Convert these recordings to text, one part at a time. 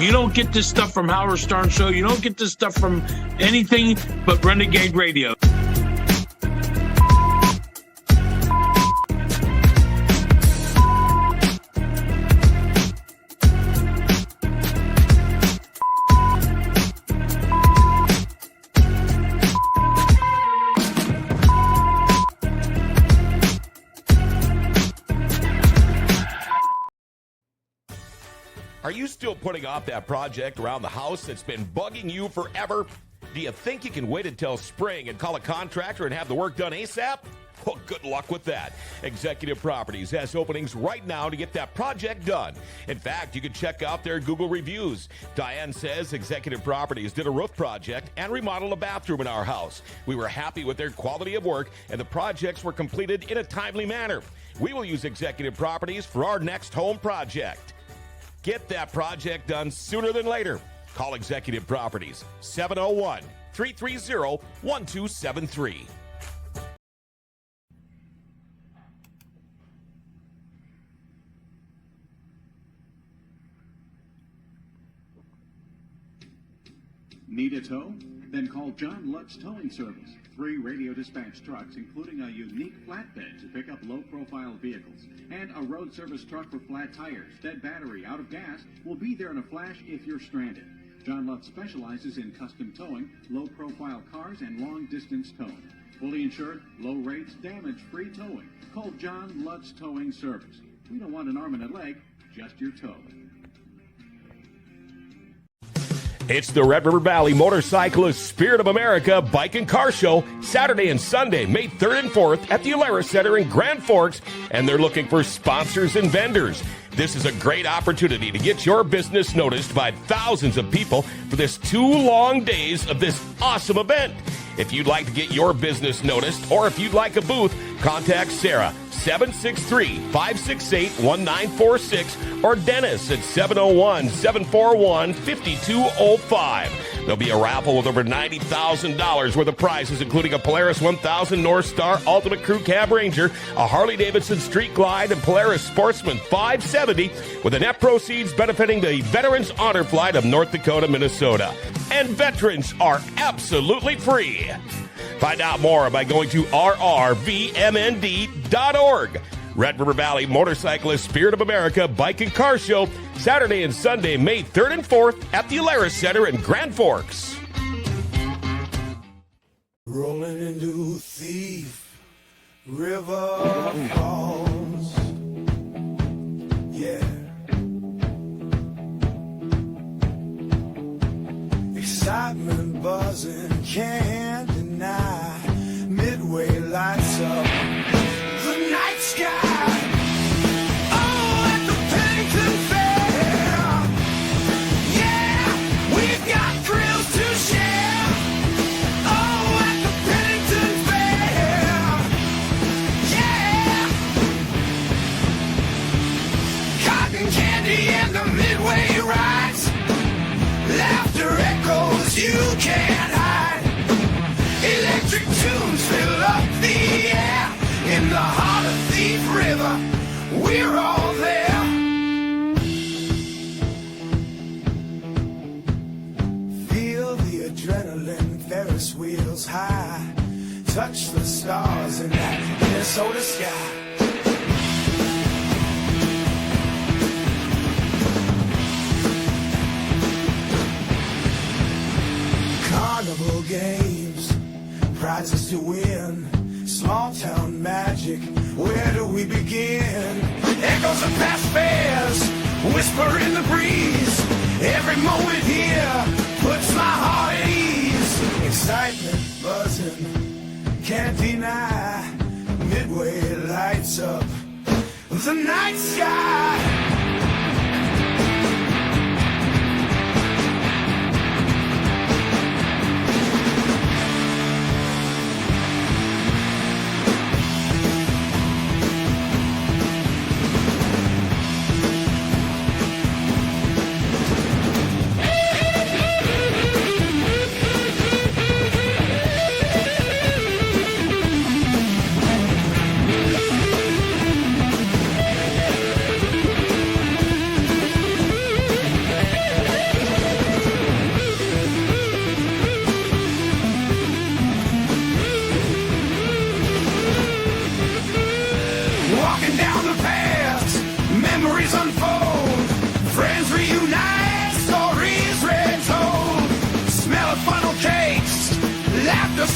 You don't get this stuff from Howard Stern Show. You don't get this stuff from anything but Renegade Radio. Are you still putting off that project around the house that's been bugging you forever? Do you think you can wait until spring and call a contractor and have the work done ASAP? Well, good luck with that. Executive Properties has openings right now to get that project done. In fact, you can check out their Google reviews. Diane says Executive Properties did a roof project and remodeled a bathroom in our house. We were happy with their quality of work, and the projects were completed in a timely manner. We will use Executive Properties for our next home project. Get that project done sooner than later. Call Executive Properties, 701-330-1273. Need a tow? Then call John Lutz Towing Service. 3 radio dispatch trucks, including a unique flatbed to pick up low-profile vehicles. And a road service truck for flat tires, dead battery, out of gas, will be there in a flash if you're stranded. John Lutz specializes in custom towing, low-profile cars, and long-distance towing. Fully insured, low rates, damage-free towing. Call John Lutz Towing Service. We don't want an arm and a leg, just your toe. It's the Red River Valley Motorcyclist Spirit of America Bike and Car Show, Saturday and Sunday, May 3rd and 4th at the Alara Center in Grand Forks, and they're looking for sponsors and vendors. This is a great opportunity to get your business noticed by thousands of people for this 2 long days of this awesome event. If you'd like to get your business noticed, or if you'd like a booth, contact Sarah, 763-568-1946, or Dennis at 701-741-5205. There'll be a raffle with over $90,000 worth of prizes, including a Polaris 1000 North Star Ultimate Crew Cab Ranger, a Harley-Davidson Street Glide, and Polaris Sportsman 570, with the net proceeds benefiting the Veterans Honor Flight of North Dakota, Minnesota. And veterans are absolutely free. Find out more by going to rrvmnd.org. Red River Valley Motorcyclist Spirit of America Bike and Car Show, Saturday and Sunday, May 3rd and 4th at the Alara Center in Grand Forks. Rolling into Thief River Falls. Yeah. Excitement buzzing, can't deny. Midway lights up the night sky. Oh, at the Pennington Fair. Yeah, we've got thrills to share. Oh, at the Pennington Fair. Yeah. Cotton candy and the Midway rides. Laughter echoes you can't hide. Electric tunes fill up the air. In the heart of Thief River, we're all there. Feel the adrenaline, Ferris wheels high. Touch the stars in that Minnesota sky. Carnival games, prizes to win, small town magic, where do we begin? Echoes of past fairs, whisper in the breeze, every moment here puts my heart at ease. Excitement buzzing, can't deny, Midway lights up the night sky.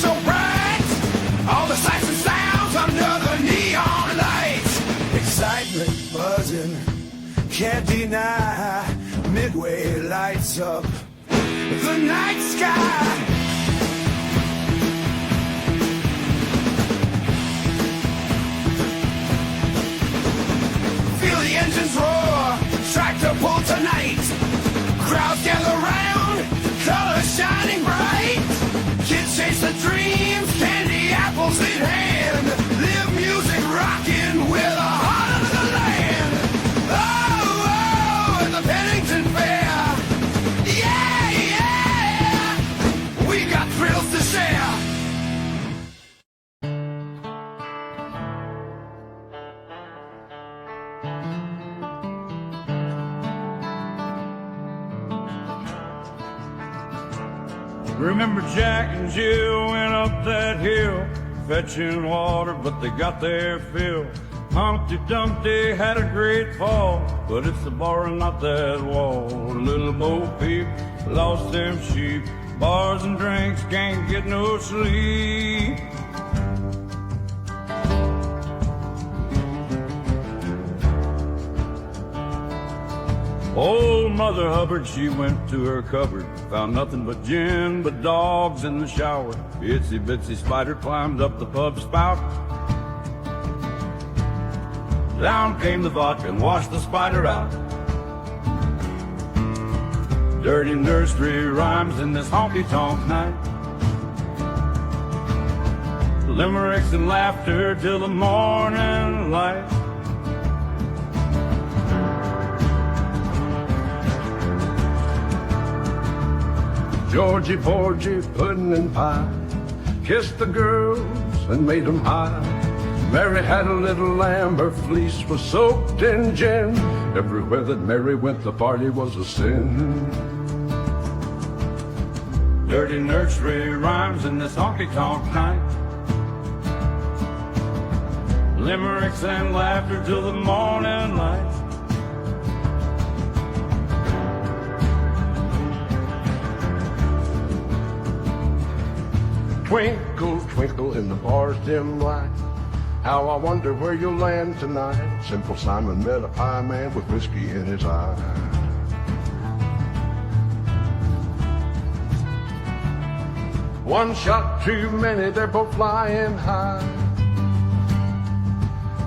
so bright. All the sights and sounds under the neon lights. Excitement buzzing, can't deny. Midway lights up the night sky. Feel the engines roar, tractor pull tonight. Crowds gather round, colors shining bright. Kids chase the dreams, candy apples in hand. Live music rocking with the heart of the land. Oh, oh, at the Pennington Fair. Yeah, yeah, we got thrills to share. Remember Jack and Jill went up that hill, fetching water, but they got their fill. Humpty Dumpty had a great fall, but it's the bar and not that wall. Little Bo Peep lost them sheep, bars and drinks, can't get no sleep. Old Mother Hubbard, she went to her cupboard, found nothing but gin, but dogs in the shower. Itsy bitsy spider climbed up the pub spout. Down came the vodka and washed the spider out. Dirty nursery rhymes in this honky-tonk night. Limericks and laughter till the morning light. Georgie Porgy, pudding and pie, kissed the girls and made them high. Mary had a little lamb, her fleece was soaked in gin. Everywhere that Mary went, the party was a sin. Dirty nursery rhymes in this honky-tonk night. Limericks and laughter till the morning light. Twinkle, twinkle in the bar's dim light, how I wonder where you'll land tonight. Simple Simon met a pie man with whiskey in his eye. One shot too many, they're both flying high.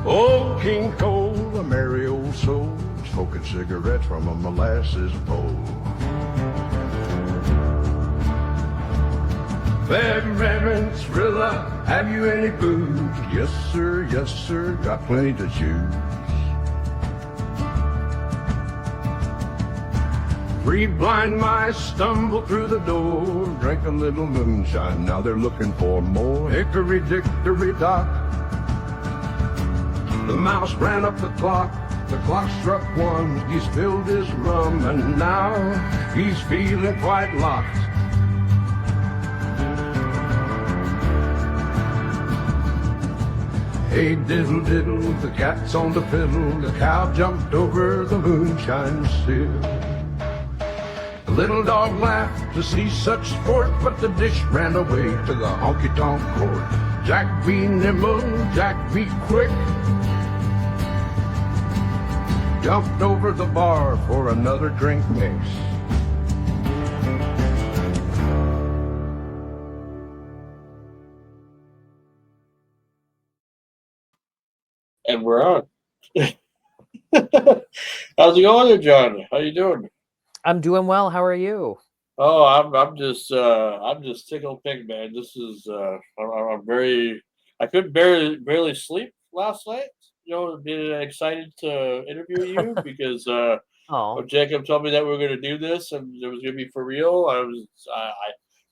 Old King Cole, a merry old soul, smoking cigarettes from a molasses bowl. Reverend Skrilla, have you any booze? Yes, sir, got plenty to choose. 3 blind mice stumbled through the door, drank a little moonshine, now they're looking for more. Hickory dickory dock, the mouse ran up the clock struck 1, he spilled his rum, and now he's feeling quite locked. Hey diddle diddle, the cat's on the fiddle, the cow jumped over the moonshine sill. The little dog laughed to see such sport, but the dish ran away to the honky-tonk court. Jack be nimble, Jack be quick, jumped over the bar for another drink mix. And we're on. How's it going there, John? How you doing? I'm doing well. How are you? Oh, I'm just tickled pink, man. This is I'm very. I could barely sleep last night. You know, being excited to interview you because when Jacob told me that we were going to do this and it was going to be for real,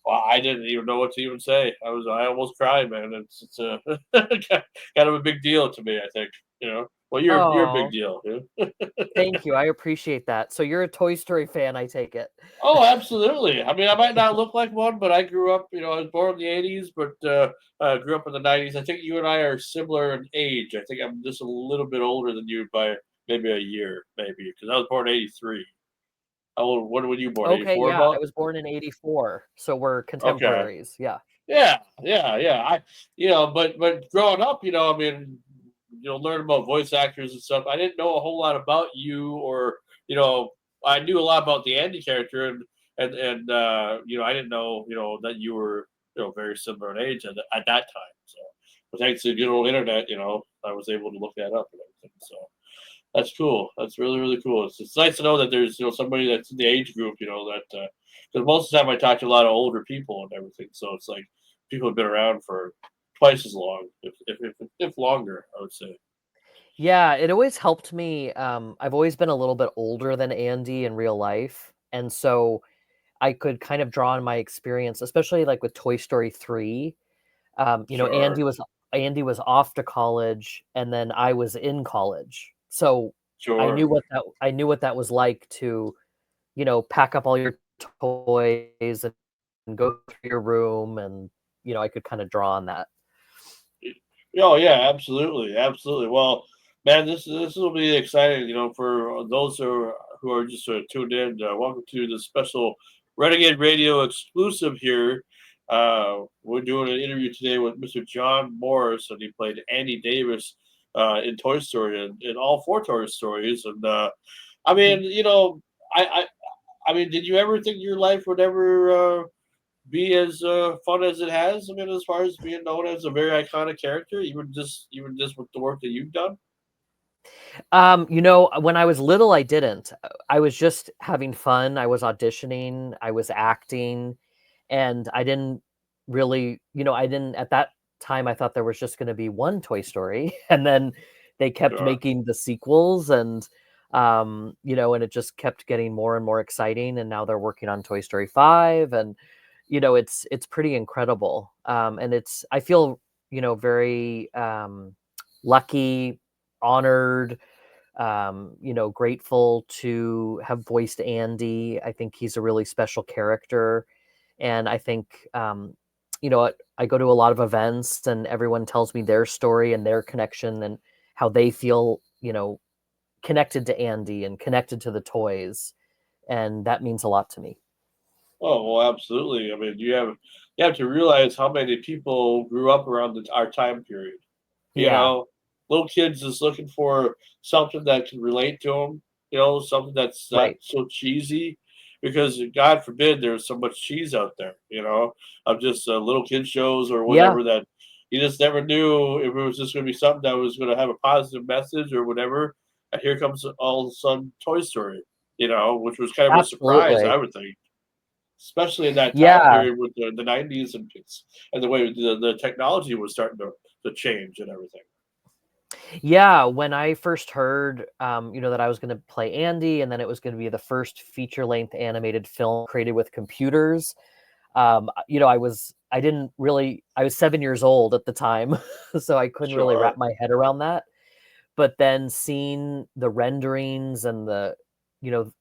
I didn't even know what to even say. I almost cried, man. It's a kind of a big deal to me, I think. You know, well, you're a big deal. Yeah? Thank you. I appreciate that. So you're a Toy Story fan, I take it. Oh, absolutely. I mean, I might not look like one, but I grew up. You know, I was born in the '80s, but grew up in the '90s. I think you and I are similar in age. I think I'm just a little bit older than you by maybe a year, because I was born in '83. How old? When were you born? Okay, 84, yeah, Bob? I was born in '84, so we're contemporaries. Okay. Yeah. Yeah. But growing up, I mean, learn about voice actors and stuff. I didn't know a whole lot about you, or you know, I knew a lot about the Andy character, and I didn't know, that you were, very similar in age at that time. So, but thanks to the good old internet, I was able to look that up and everything. So that's cool. That's really, really cool. It's nice to know that there's, somebody that's in the age group, that because most of the time I talk to a lot of older people and everything. So it's like people have been around for twice as long, if longer, I would say. Yeah, it always helped me. I've always been a little bit older than Andy in real life, and so I could kind of draw on my experience, especially like with Toy Story 3. Sure, Andy was off to college, and then I was in college, so sure. I knew what that was like to, pack up all your toys and go through your room, and I could kind of draw on that. Oh yeah, absolutely, absolutely. Well, man, this will be exciting. For those who are just sort of tuned in. Welcome to the special Renegade Radio exclusive here. We're doing an interview today with Mr. John Morris, and he played Andy Davis in Toy Story and in all four Toy Stories. And I Mhm. mean, I mean, did you ever think your life would ever be as fun as it has? I mean, as far as being known as a very iconic character, even just with the work that you've done. When I was little, I didn't. I was just having fun. I was auditioning, I was acting, and I didn't really, I didn't at that time. I thought there was just going to be one Toy Story, and then they kept Sure. making the sequels, and it just kept getting more and more exciting. And now they're working on Toy Story 5, and it's pretty incredible. And I feel very lucky, honored, grateful to have voiced Andy. I think he's a really special character. And I think, I go to a lot of events and everyone tells me their story and their connection and how they feel, connected to Andy and connected to the toys. And that means a lot to me. Oh well, absolutely. I mean, you have to realize how many people grew up around our time period. You Yeah, know, little kids just looking for something that can relate to them. Something that's not right. so cheesy, because God forbid there's so much cheese out there. Of just little kid shows or Yeah, whatever that you just never knew if it was just going to be something that was going to have a positive message or whatever. And here comes all of a sudden Toy Story. Which was kind of a surprise, I absolutely. would think, especially in that time Yeah. period with the 90s and the way the technology was starting to change and everything. Yeah, when I first heard, that I was going to play Andy, and then it was going to be the first feature-length animated film created with computers, I was 7 years old at the time, so I couldn't really wrap Sure. my head around that. But then seeing the renderings and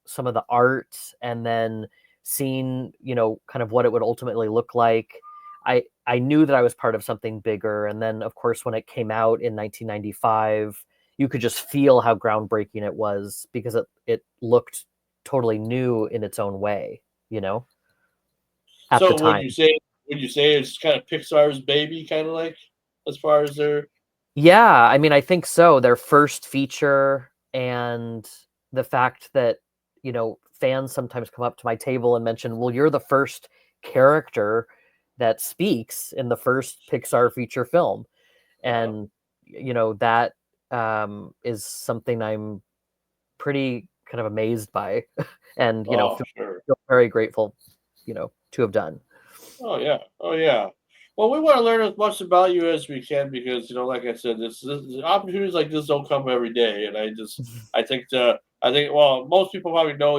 some of the art, and then seeing, kind of what it would ultimately look like, I knew that I was part of something bigger. And then, of course, when it came out in 1995, you could just feel how groundbreaking it was because it looked totally new in its own way, at the So would you time. say would you say it's kind of Pixar's baby, kind of like, as far as their Yeah, I mean, I think so. Their first feature, and the fact that, fans sometimes come up to my table and mention, "Well, you're the first character that speaks in the first Pixar feature film." uh, And, that is something I'm pretty kind of amazed by and, oh sure. feel very grateful, to have done. Oh yeah. Oh yeah. Well, we want to learn as much about you as we can because, like I said, this opportunities like this don't come every day, and I think well, most people probably know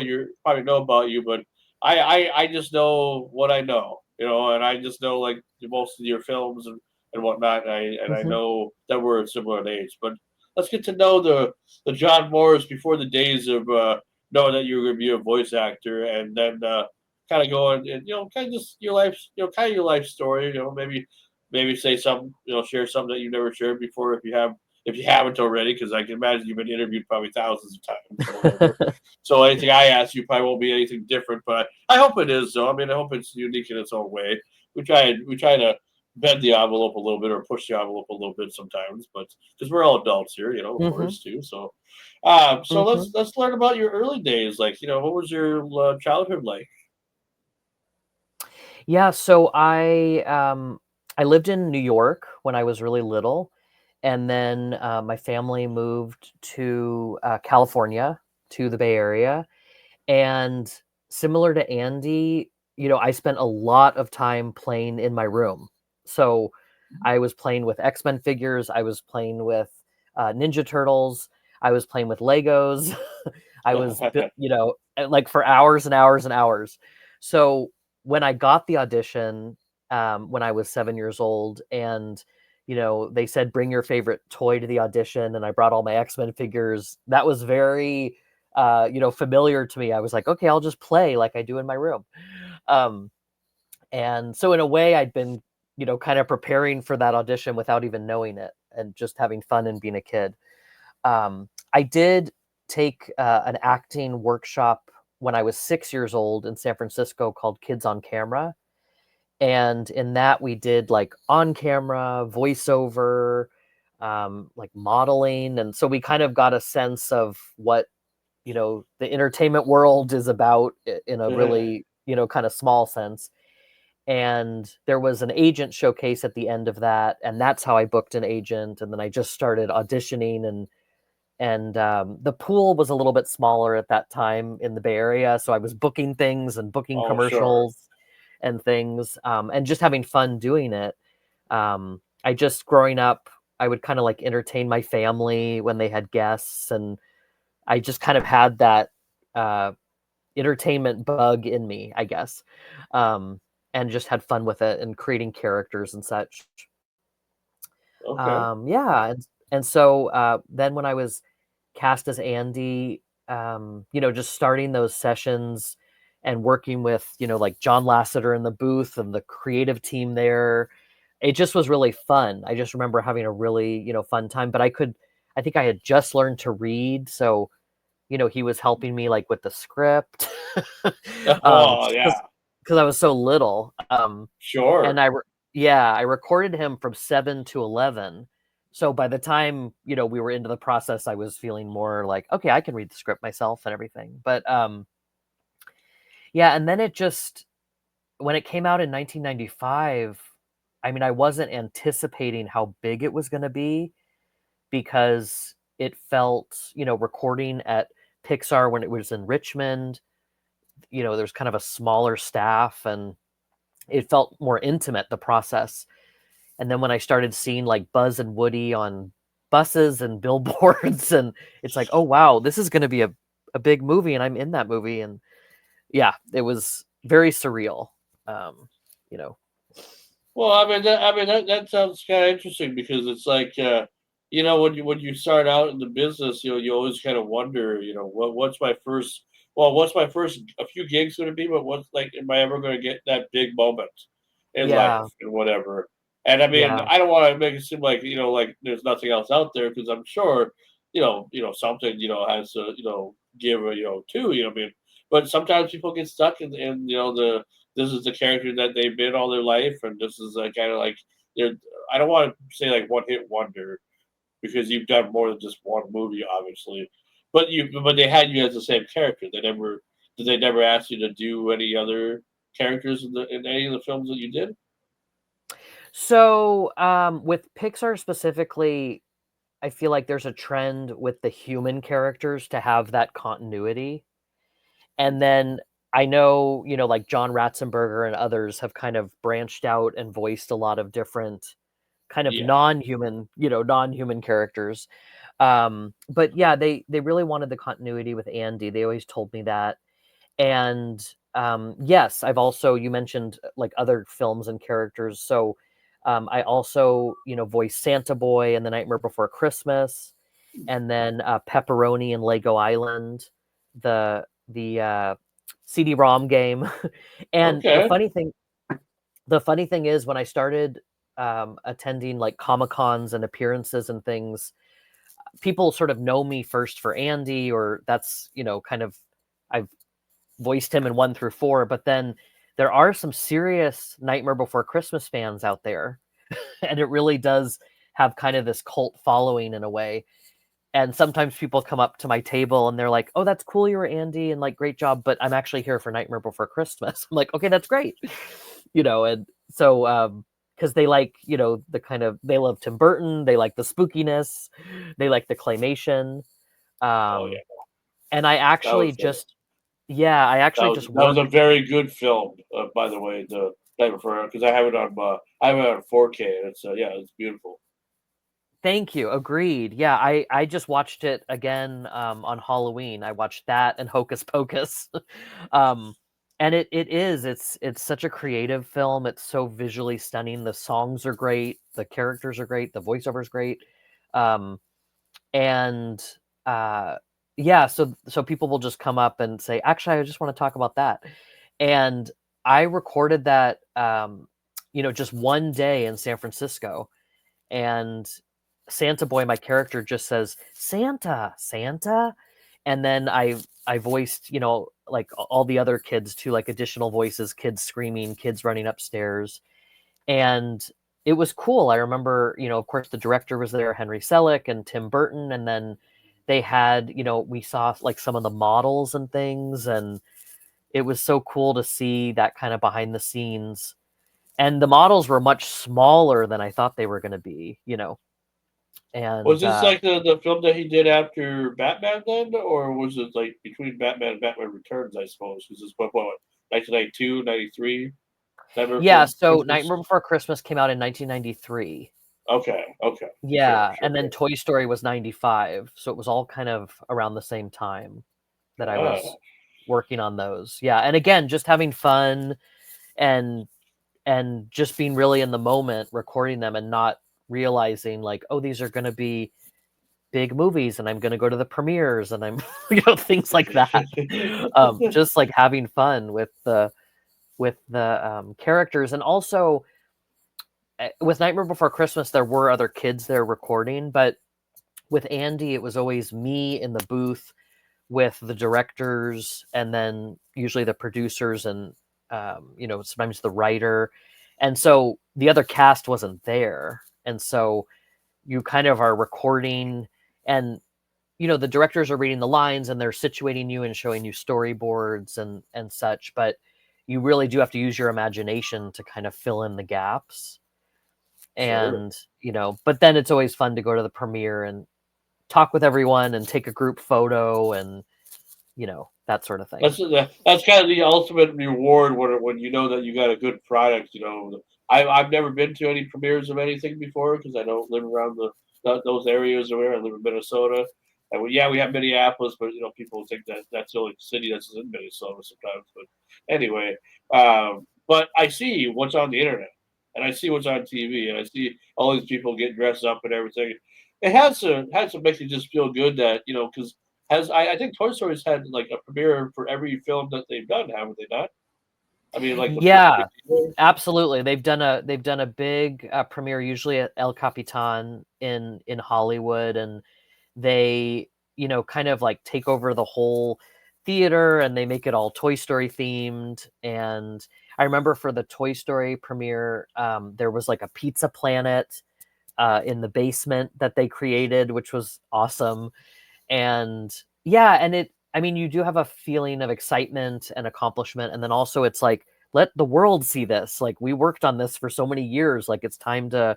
about you, but I just know what I know, and I just know like most of your films and whatnot, and I Mhm. know that we're a similar in age, but let's get to know the John Morris before the days of knowing that you were going to be a voice actor, and then kind of going and kind of just your life, kind of your life story. Maybe say something, share something that you've never shared before if you haven't already, because I can imagine you've been interviewed probably thousands of times or whatever. So anything I ask you probably won't be anything different, but I hope it is though. I mean, I hope it's unique in its own way. we try to bend the envelope a little bit or push the envelope a little bit sometimes, but because we're all adults here, of Mm-hmm. course too. So Mm-hmm. let's learn about your early days. Like, what was your childhood like? Yeah, so I lived in New York when I was really little, and then my family moved to California, to the Bay Area, and similar to Andy, I spent a lot of time playing in my room. So I was playing with X-Men figures, I was playing with Ninja Turtles, I was playing with Legos. I was, like for hours and hours and hours. So when I got the audition, when I was 7 years old, and they said bring your favorite toy to the audition, and I brought all my X-Men figures. That was very, familiar to me. I was like, okay, I'll just play like I do in my room. Um, and so in a way, I'd been, kind of preparing for that audition without even knowing it, and just having fun and being a kid. I did take an acting workshop when I was 6 years old in San Francisco called Kids on Camera. And in that, we did like on camera, voiceover, like modeling. And so we kind of got a sense of what, the entertainment world is about in a really, kind of small sense. And there was an agent showcase at the end of that. And that's how I booked an agent. And then I just started auditioning, and the pool was a little bit smaller at that time in the Bay Area, so I was booking things and booking Oh, sure. commercials and things, and just having fun doing it. I just growing up, I would kind of like entertain my family when they had guests, and I just kind of had that uh, entertainment bug in me, I guess, and just had fun with it and creating characters and such. Okay. Yeah, and so then when I was cast as Andy, just starting those sessions and working with, like John Lasseter in the booth and the creative team there, it just was really fun. I just remember having a really, fun time. But I think I had just learned to read, so he was helping me like with the script, Oh, because yeah. I was so little. And Sure. yeah, I recorded him from 7 to 11. So by the time, we were into the process, I was feeling more like, okay, I can read the script myself and everything. But yeah, and then when it came out in 1995, I mean, I wasn't anticipating how big it was going to be, because it felt, recording at Pixar when it was in Richmond, there's kind of a smaller staff, and it felt more intimate, the process. And then when I started seeing like Buzz and Woody on buses and billboards, and it's like, oh wow, this is going to be a big movie, and I'm in that movie. And yeah, it was very surreal. Um, you know, Well, that sounds kind of interesting because it's like, when you start out in the business, you always kind of wonder, what's my first a few gigs going to be, but what's like, am I ever going to get that big moment in life yeah, and whatever? And I mean, yeah, I don't want to make it seem like like there's nothing else out there because I'm sure, something has to give too. I mean, but sometimes people get stuck in the this is the character that they've been all their life, and this is kind of like they're. I don't want to say like one hit wonder because you've done more than just one movie, obviously. But they had you as the same character. They never ask you to do any other characters in any of the films that you did? so with Pixar specifically, I feel like there's a trend with the human characters to have that continuity. And then I know, like John Ratzenberger and others have kind of branched out and voiced a lot of different kind of Yeah. non-human characters. But yeah, they really wanted the continuity with Andy. They always told me that. And yes, I've also, you mentioned like other films and characters. So I also, voiced Santa Boy in The Nightmare Before Christmas, and then Pepperoni in Lego Island, the CD-ROM game. And Okay. the funny thing is, when I started attending like Comic Cons and appearances and things, people sort of know me first for Andy, or that's kind of, I've voiced him in 1 through 4, but then there are some serious Nightmare Before Christmas fans out there, and it really does have kind of this cult following in a way. And sometimes people come up to my table and they're like, "Oh, that's cool, you were Andy, and like, great job, but I'm actually here for Nightmare Before Christmas." I'm like, "Okay, that's great," and so because they like, the kind of they love Tim Burton, they like the spookiness, they like the claymation, Oh yeah, and I that actually was just, yeah, I actually just that was worked. a very good film. By the way, the Night Before, because I have it on 4K, and it's beautiful. Thank you. Agreed. Yeah, I just watched it again on Halloween. I watched that and Hocus Pocus. um and it's such a creative film. It's so visually stunning. The songs are great, the characters are great, the voiceover is great. Um and yeah, so people will just come up and say, "Actually, I just want to talk about that." And I recorded that just one day in San Francisco, and Santa Boy, my character, just says, "Santa, Santa," and then I voiced, like all the other kids too, like additional voices, kids screaming, kids running upstairs, and it was cool. I remember, of course, the director was there, Henry Selick and Tim Burton, and then they had, we saw like some of the models and things, and it was so cool to see that kind of behind the scenes. And the models were much smaller than I thought they were going to be, Was and this like the film that he did after Batman then, or was it like between Batman and Batman Returns? I suppose because it's what 1992, 93. Nightmare yeah, Before so Christmas. Nightmare Before Christmas came out in 1993. Okay, Yeah, sure. and then Toy Story was 95, so it was all kind of around the same time that I Ah, was working on those. Yeah, and again, just having fun and just being really in the moment recording them and not realizing like, oh, these are going to be big movies and I'm going to go to the premieres and I'm things like that. Just like having fun with the characters. And also with Nightmare Before Christmas there were other kids there recording, but with Andy it was always me in the booth with the directors and then usually the producers and sometimes the writer. And so the other cast wasn't there, and so you kind of are recording, and the directors are reading the lines and they're situating you and showing you storyboards and such, but you really do have to use your imagination to kind of fill in the gaps. sure. And but then it's always fun to go to the premiere and talk with everyone and take a group photo and that sort of thing. That's kind of the ultimate reward when you know that you got a good product. I've never been to any premieres of anything before because I don't live around those areas or where I live in Minnesota. And we have Minneapolis, but people think that that's the only city that's in Minnesota sometimes. But anyway, but I see what's on the internet, and I see what's on TV, and I see all these people get dressed up and everything. It has to make you just feel good that because I think Toy Story's had like a premiere for every film that they've done, haven't they not? I mean, like the first Yeah, 50 years. absolutely. They've done a big premiere usually at El Capitan in Hollywood, and they kind of like take over the whole theater and they make it all Toy Story themed. And I remember for the Toy Story premiere, there was like a pizza planet in the basement that they created, which was awesome. And yeah, and I mean, you do have a feeling of excitement and accomplishment, and then also it's like, let the world see this. Like, we worked on this for so many years, like it's time to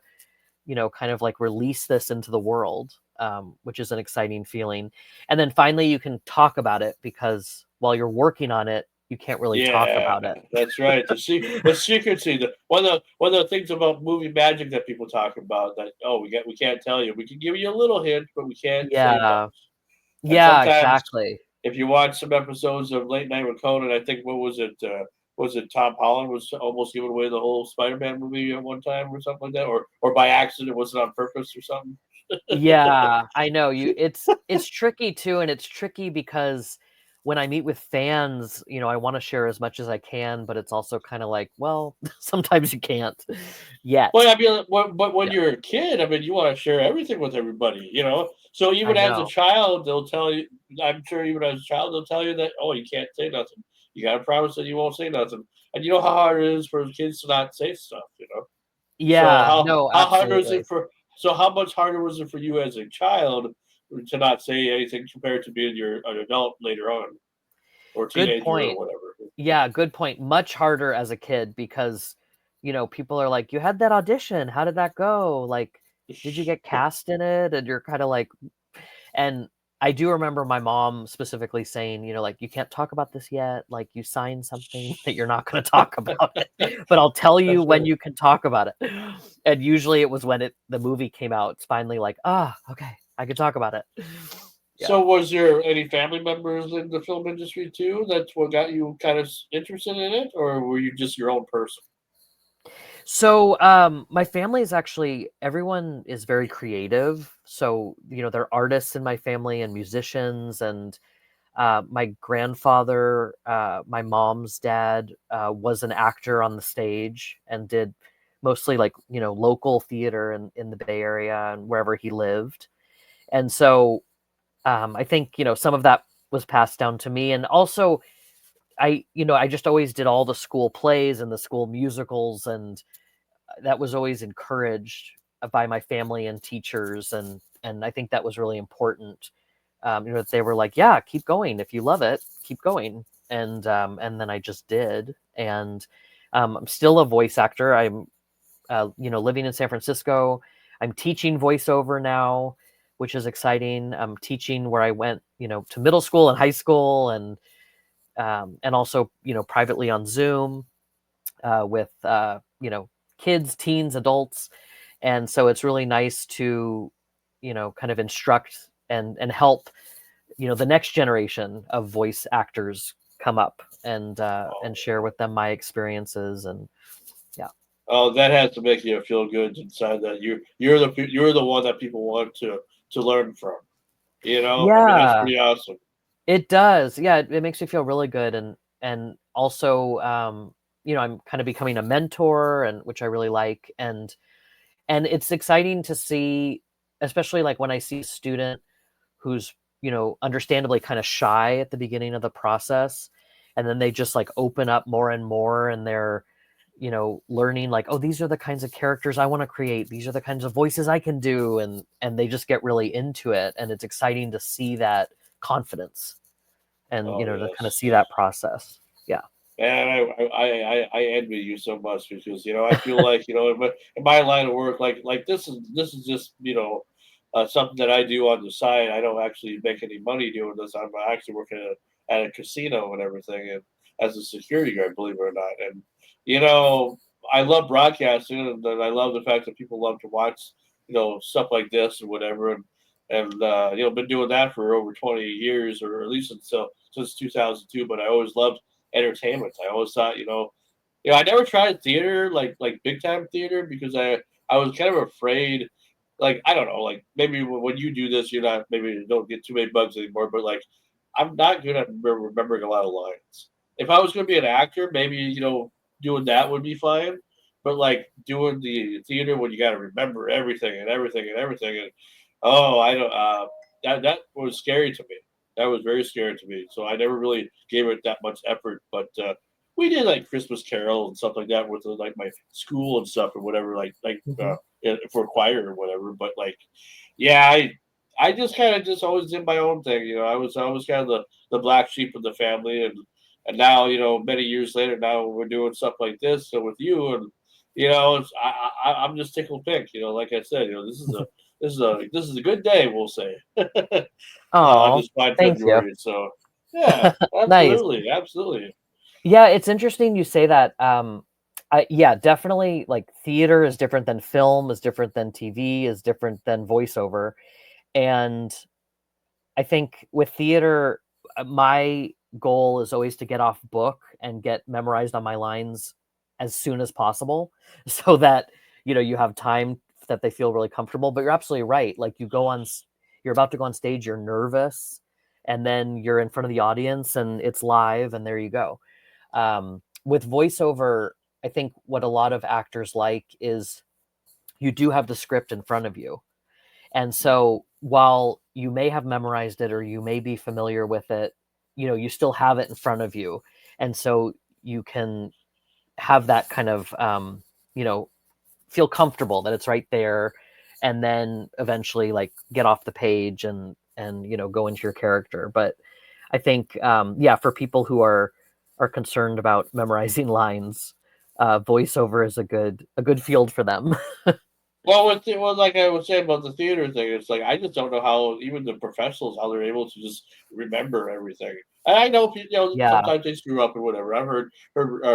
kind of like release this into the world, which is an exciting feeling. And then finally you can talk about it, because while you're working on it you can't really talk Yeah, about it. that's right. The secrecy. One of the things about movie magic that people talk about that we can't tell you. We can give you a little hint, but we can't say much. Yeah, And yeah, sometimes exactly. if you watch some episodes of Late Night with Conan, I think what was it? Was it Tom Holland was almost giving away the whole Spider-Man movie at one time or something like that, or by accident, was it on purpose or something? Yeah, I know you. It's tricky too, and it's tricky because when I meet with fans, I want to share as much as I can, but it's also kind of like, well, sometimes you can't yet. Well, I mean, but when Yeah, you're a kid, I mean, you want to share everything with everybody, you know. So I even as a know. child, they'll tell you. I'm sure even as a child, they'll tell you that you can't say nothing. You got to promise that you won't say nothing. and you know how hard it is for kids to not say stuff, you know. So Yeah, no, how hard was absolutely. it for? So how much harder was it for you as a child to not say anything compared to being an adult later on, or Good teenager or point. whatever? Yeah, good point. Much harder as a kid because, people are like, "You had that audition. How did that go? Like, did you get cast in it?" And you're kind of like, and I do remember my mom specifically saying, like, "You can't talk about this yet. Like, you signed something that you're not going to talk about it, but I'll tell you That's when right. you can talk about it." And usually it was when the movie came out. It's finally like, okay, I can talk about it. Yeah. So was there any family members in the film industry too? That's what got you kind of interested in it, or were you just your own person? So, my family is actually everyone is very creative. So, there are artists in my family and musicians, and my grandfather, my mom's dad, was an actor on the stage and did mostly like local theater in the Bay Area and wherever he lived. And so, I think some of that was passed down to me, and also I just always did all the school plays and the school musicals, and that was always encouraged by my family and teachers, and I think that was really important. That they were like, "Yeah, keep going. If you love it, keep going." And then I just did, and I'm still a voice actor. I'm living in San Francisco. I'm teaching voiceover now, which is exciting. I'm teaching where I went, to middle school and high school, and also privately on Zoom with kids, teens, adults. And so it's really nice to kind of instruct and help the next generation of voice actors come up and share with them my experiences. And yeah. Oh, that has to make you feel good inside that you're the one that people want to learn from. You know, I mean that's Yeah, pretty awesome. it does. Yeah, it makes me feel really good. And also I'm kind of becoming a mentor, and which I really like. And it's exciting to see, especially like when I see a student who's understandably kind of shy at the beginning of the process, and then they just like open up more and more, and they're learning like, oh, these are the kinds of characters I want to create, these are the kinds of voices I can do, and they just get really into it, and it's exciting to see that confidence, and Oh to kind of yes. see that process. Yeah. And I envy you so much because I feel like in my line of work like this is just something that I do on the side. I don't actually make any money doing this. I'm actually working at a casino and everything, and as a security guard, believe it or not. And I love broadcasting, and I love the fact that people love to watch stuff like this and whatever. And been doing that for over 20 years, or at least since 2002. But I always loved entertainment. I always thought, I never tried theater, like big time theater, because I was kind of afraid. Like I don't know, like maybe when you do this, you're not maybe you don't get too many bugs anymore. But like I'm not good at remembering a lot of lines. If I was going to be an actor, maybe doing that would be fine. But like doing the theater when you got to remember everything and everything and everything, and oh, I don't. That was scary to me. That was very scary to me. So I never really gave it that much effort. But we did like Christmas Carol and stuff like that with like my school and stuff or whatever. Hmm. For choir or whatever. But like, yeah, I just kind of just always did my own thing. I was kind of the black sheep of the family, and now many years later, now we're doing stuff like this with you, and I'm just tickled pink. Like I said, this is a good day, we'll say. On Oh, this fine thank you. February. So yeah, Nice. absolutely, absolutely. Yeah, it's interesting you say that. Yeah, definitely. Like theater is different than film, is different than TV, is different than voiceover, and I think with theater, my goal is always to get off book and get memorized on my lines as soon as possible, so that you have time that they feel really comfortable. But you're absolutely right. Like you're about to go on stage, you're nervous, and then you're in front of the audience, and it's live, and there you go. With voiceover, I think what a lot of actors like is you do have the script in front of you, and so while you may have memorized it or you may be familiar with it, you still have it in front of you. And so you can have that kind of you know, feel comfortable that it's right there, and then eventually like get off the page and you know, go into your character. But I think yeah, for people who are concerned about memorizing lines, voiceover is a good field for them. Well, like I was saying about the theater thing, it's like I just don't know how even the professionals how they're able to just remember everything. And I know you know Yeah, sometimes they screw up and whatever. I've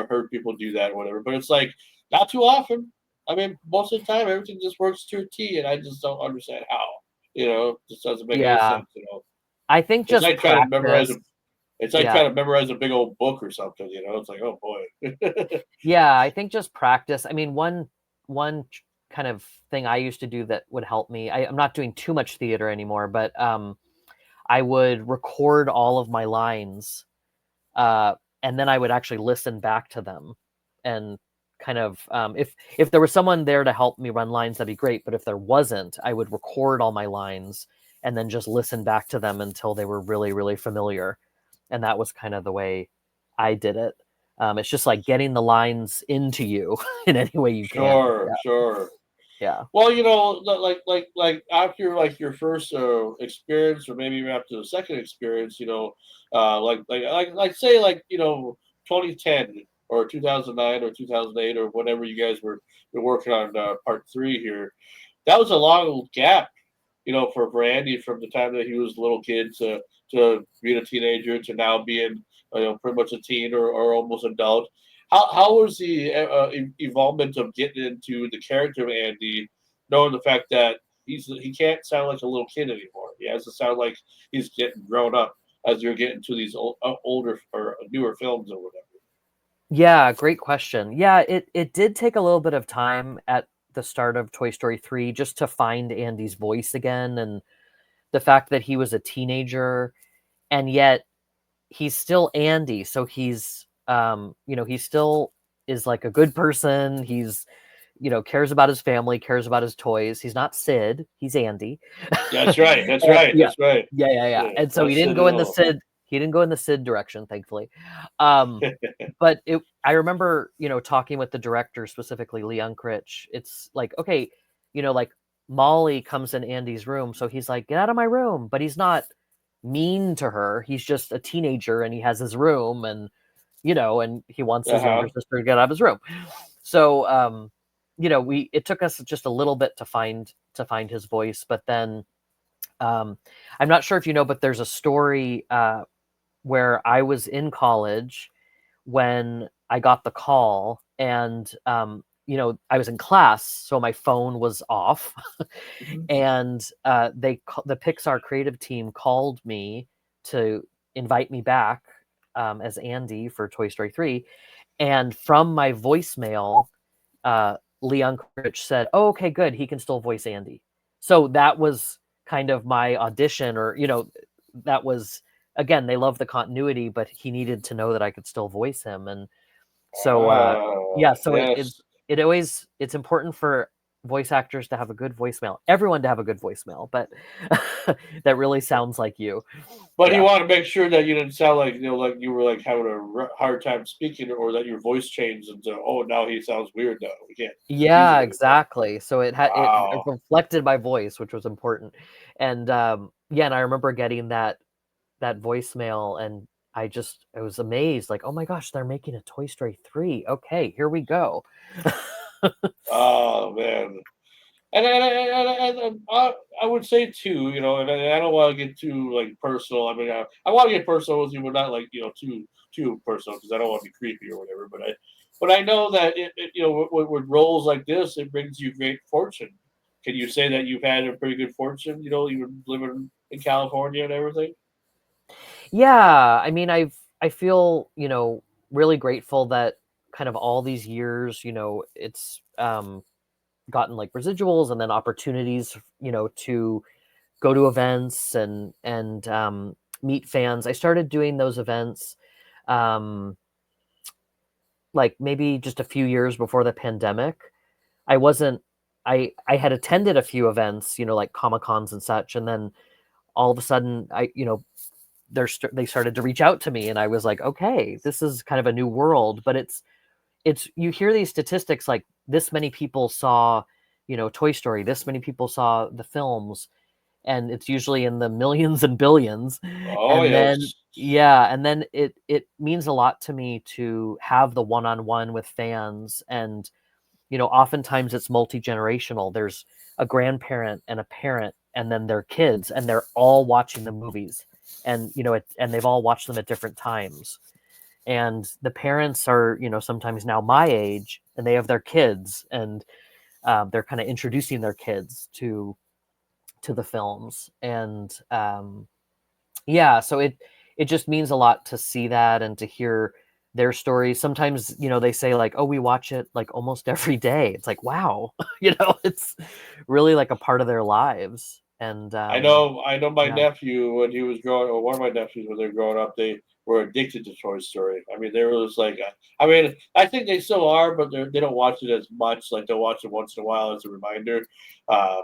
heard people do that and whatever, but it's like not too often. I mean, most of the time everything just works to a T, and I just don't understand how. You know, it just doesn't make any yeah. sense. You know, I think it's just like trying to memorize practice. a it's like Yeah, trying to memorize a big old book or something. You know, it's like oh boy. yeah. I think just practice. I mean, kind of thing I used to do that would help me. I'm not doing too much theater anymore, but I would record all of my lines, uh, and then I would actually listen back to them, and kind of if there was someone there to help me run lines, that'd be great. But if there wasn't, I would record all my lines and then just listen back to them until they were really, really familiar. And that was kind of the way I did it. It's just like getting the lines into you in any way you can. Sure, sure. Yeah, Well, you know, like after like your first experience, or maybe even after the second experience, you know, like say like you know 2010 or 2009 or 2008 or whatever you guys were working on part three here. That was a long gap, you know, for Andy from the time that he was a little kid to being a teenager to now being you know pretty much a teen or almost adult. How was the evolvement of getting into the character of Andy, knowing the fact that he can't sound like a little kid anymore. He has to sound like he's getting grown up as you're getting to these older or newer films or whatever. yeah. Great question. Yeah, it did take a little bit of time at the start of Toy Story 3 just to find Andy's voice again, and the fact that he was a teenager and yet he's still Andy. So he's you know, he still is like a good person. He's, you know, cares about his family, cares about his toys. He's not Sid, he's Andy. That's right. That's right. Yeah. That's right. Yeah. Yeah, And so he that's didn't it go at in the all. Sid he didn't go in the Sid direction, thankfully. Um but I remember, you know, talking with the director, specifically Lee Unkrich. It's like, okay, you know, like Molly comes in Andy's room, so he's like, get out of my room, but he's not mean to her. He's just a teenager and he has his room, and you know, and he wants Uh his younger huh. sister to get out of his room. So you know, it took us just a little bit to find his voice, but then I'm not sure if you know, but there's a story where I was in college when I got the call, and you know, I was in class, so my phone was off, and the Pixar creative team called me to invite me back as Andy for Toy Story 3, and from my voicemail, Leon Critch said, "Oh, okay, good, he can still voice Andy." So that was kind of my audition, or you know, that was, again, they love the continuity, but he needed to know that I could still voice him, and so Ah, yeah, so yes. it always, it's important for voice actors to have a good voicemail, everyone to have a good voicemail, but that really sounds like you. But you Yeah. want to make sure that you didn't sound like you know, like you were like having a hard time speaking, or that your voice changed into oh now he sounds weird now we can't use him Yeah, anymore. exactly. So it Wow. reflected my voice, which was important. And yeah, and I remember getting that voicemail, and I was amazed, like, oh my gosh, they're making a Toy Story 3. Okay, here we go. Oh man. I would say too, you know, and I don't want to get too like personal. I mean, I want to get personal with you, but not like you know too personal because I don't want to be creepy or whatever. But I know that you know with roles like this, it brings you great fortune. Can you say that you've had a pretty good fortune? You know, even living in California and everything. Yeah, I mean, I feel, you know, really grateful that kind of all these years, you know, it's gotten like residuals and then opportunities, you know, to go to events and meet fans. I started doing those events um, like maybe just a few years before the pandemic. I wasn't. I had attended a few events, you know, like Comic Cons and such, and then all of a sudden, you know, they started to reach out to me, and I was like, okay, this is kind of a new world, but it's, you hear these statistics like this many people saw, you know, Toy Story, this many people saw the films, and it's usually in the millions and billions. Oh And then yes. yeah, and then it means a lot to me to have the one-on-one with fans. And you know, oftentimes it's multi-generational. There's a grandparent and a parent and then their kids, and they're all watching the movies, and you know, and they've all watched them at different times. And the parents are, you know, sometimes now my age, and they have their kids, and they're kind of introducing their kids to the films. And yeah, so it just means a lot to see that and to hear their stories. Sometimes, you know, they say like, oh, we watch it like almost every day. It's like, wow. You know, it's really like a part of their lives. And I know my yeah. nephew when he was growing, or one of my nephews when they were growing up, they were addicted to Toy Story. I mean, they were just like, I mean, I think they still are, but they don't watch it as much. Like they'll watch it once in a while as a reminder,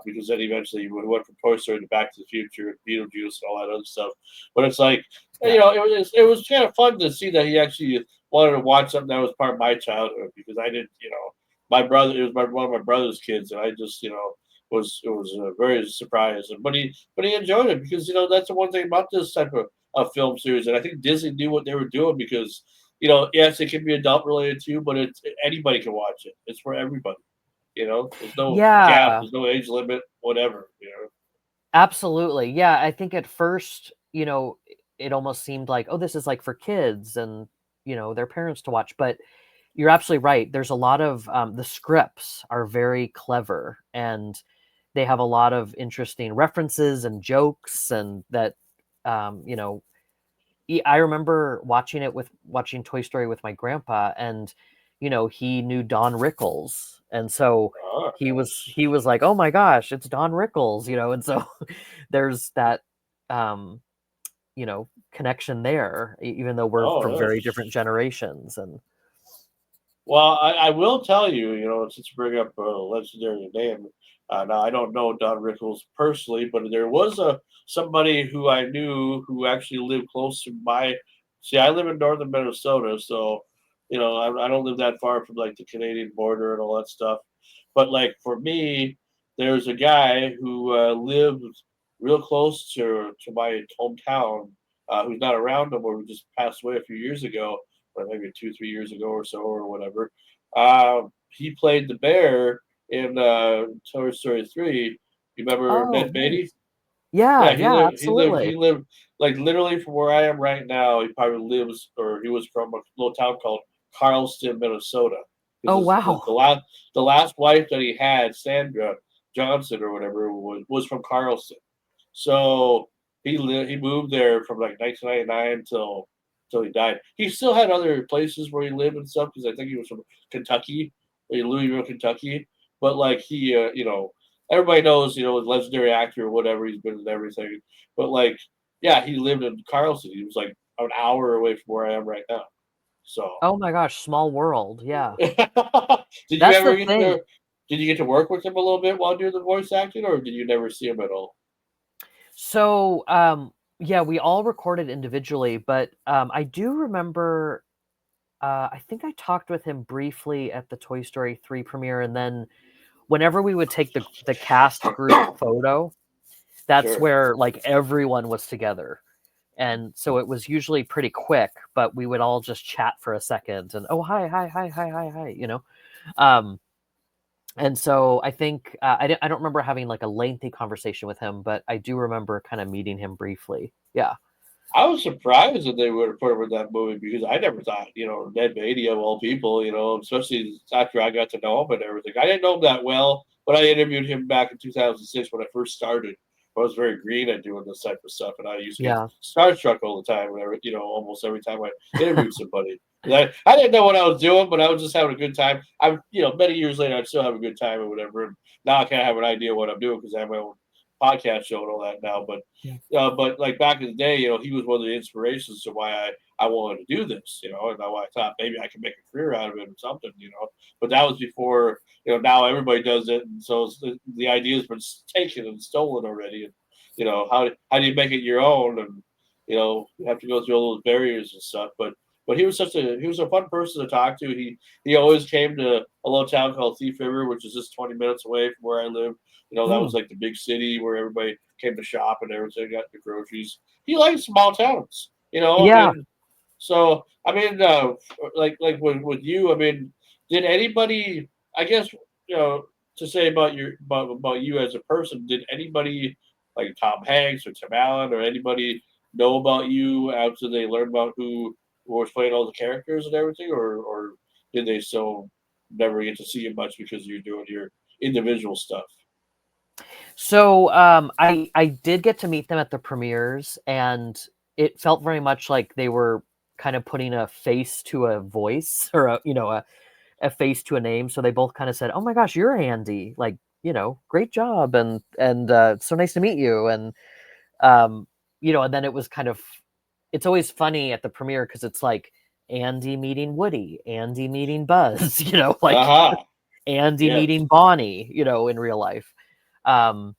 because then eventually we went from Toy Story to Back to the Future and Beetlejuice and all that other stuff. But it's like, you know, it was kind of fun to see that he actually wanted to watch something that was part of my childhood, because I didn't, you know, my brother, it was one of my brother's kids, and I just, you know, was very surprised. But he enjoyed it, because you know that's the one thing about this type of film series, and I think Disney knew what they were doing, because you know, yes, it can be adult related too, but it's anybody can watch it. It's for everybody. You know, there's no gap, Yeah, there's no age limit, whatever. You know. absolutely. Yeah, I think at first, you know, it almost seemed like, oh, this is like for kids and, you know, their parents to watch. But you're absolutely right. There's a lot of the scripts are very clever, and they have a lot of interesting references and jokes, and that, you know, I remember watching Toy Story with my grandpa, and you know, he knew Don Rickles, and so Oh, nice. he was like, "Oh my gosh, it's Don Rickles," you know, and so there's that, um, you know, connection there, even though we're Oh, from very nice. different generations. And Well, I will tell you, you know, since you bring up a legendary name, now I don't know Don Rickles personally, but there was a somebody who I knew who actually lived close to my. See, I live in northern Minnesota, so you know I don't live that far from like the Canadian border and all that stuff. But like for me, there's a guy who lived real close to my hometown, who's not around no more, who just passed away a few years ago, or maybe 2 3 years ago or so or whatever. He played the bear in Toy Story 3. You remember oh, Ned Beatty? nice. Yeah, Yeah, yeah, absolutely. he lived like literally from where I am right now. He probably lives, or he was from a little town called Carlston, Minnesota. Oh, Because wow. the last wife that he had, Sandra Johnson or whatever, was from Carlston. So he moved there from like 1999 till he died. He still had other places where he lived and stuff, because I think he was from Kentucky, Louisville, Kentucky. But like he, you know, everybody knows, you know, legendary actor or whatever. He's been in everything. But like, yeah, he lived in Carlson. He was like an hour away from where I am right now. So, Oh my gosh, small world. Yeah. did you That's ever the get thing. to? Did you get to work with him a little bit while doing the voice acting, or did you never see him at all? So, yeah, we all recorded individually, but I do remember. I think I talked with him briefly at the Toy Story 3 premiere, and then whenever we would take the cast group photo, that's Sure. where like everyone was together. And so it was usually pretty quick, but we would all just chat for a second and, oh, hi, hi, hi, hi, hi, hi, you know. Um, and so I think I don't remember having like a lengthy conversation with him, but I do remember kind of meeting him briefly. Yeah. I was surprised that they would have put him in that movie, because I never thought, you know, Ned Beatty of all people, you know, especially after I got to know him and everything. I didn't know him that well, but I interviewed him back in 2006 when I first started. I was very green at doing this type of stuff, and I used to get Yeah. starstruck all the time whenever, you know, almost every time I interviewed somebody. And I didn't know what I was doing, but I was just having a good time. You know, many years later, I still have a good time or whatever. And now I kind of have an idea what I'm doing, because I have my own podcast show and all that now. Yeah. But like back in the day, you know, he was one of the inspirations to why I wanted to do this, you know, and now I thought maybe I can make a career out of it or something, you know. But that was before, you know, now everybody does it, and so the idea has been taken and stolen already. And you know, how do you make it your own? And you know, you have to go through all those barriers and stuff. But he was a fun person to talk to. He always came to a little town called Thief River, which is just 20 minutes away from where I live. That was like the big city where everybody came to shop and everything, got the groceries. He likes small towns, Yeah. So I mean, like with you, I mean, did anybody? I guess to say about about you as a person, did anybody like Tom Hanks or Tim Allen or anybody know about you after they learned about who was playing all the characters and everything, or did they still never get to see you much because you're doing your individual stuff? So I did get to meet them at the premieres, and it felt very much like they were kind of putting a face to a voice, or a face to a name. So they both kind of said, "Oh my gosh, you're Andy! Like, great job, and it's so nice to meet you." And and then it was kind of, it's always funny at the premiere because it's like Andy meeting Woody, Andy meeting Buzz, like Andy Yes. meeting Bonnie, in real life. And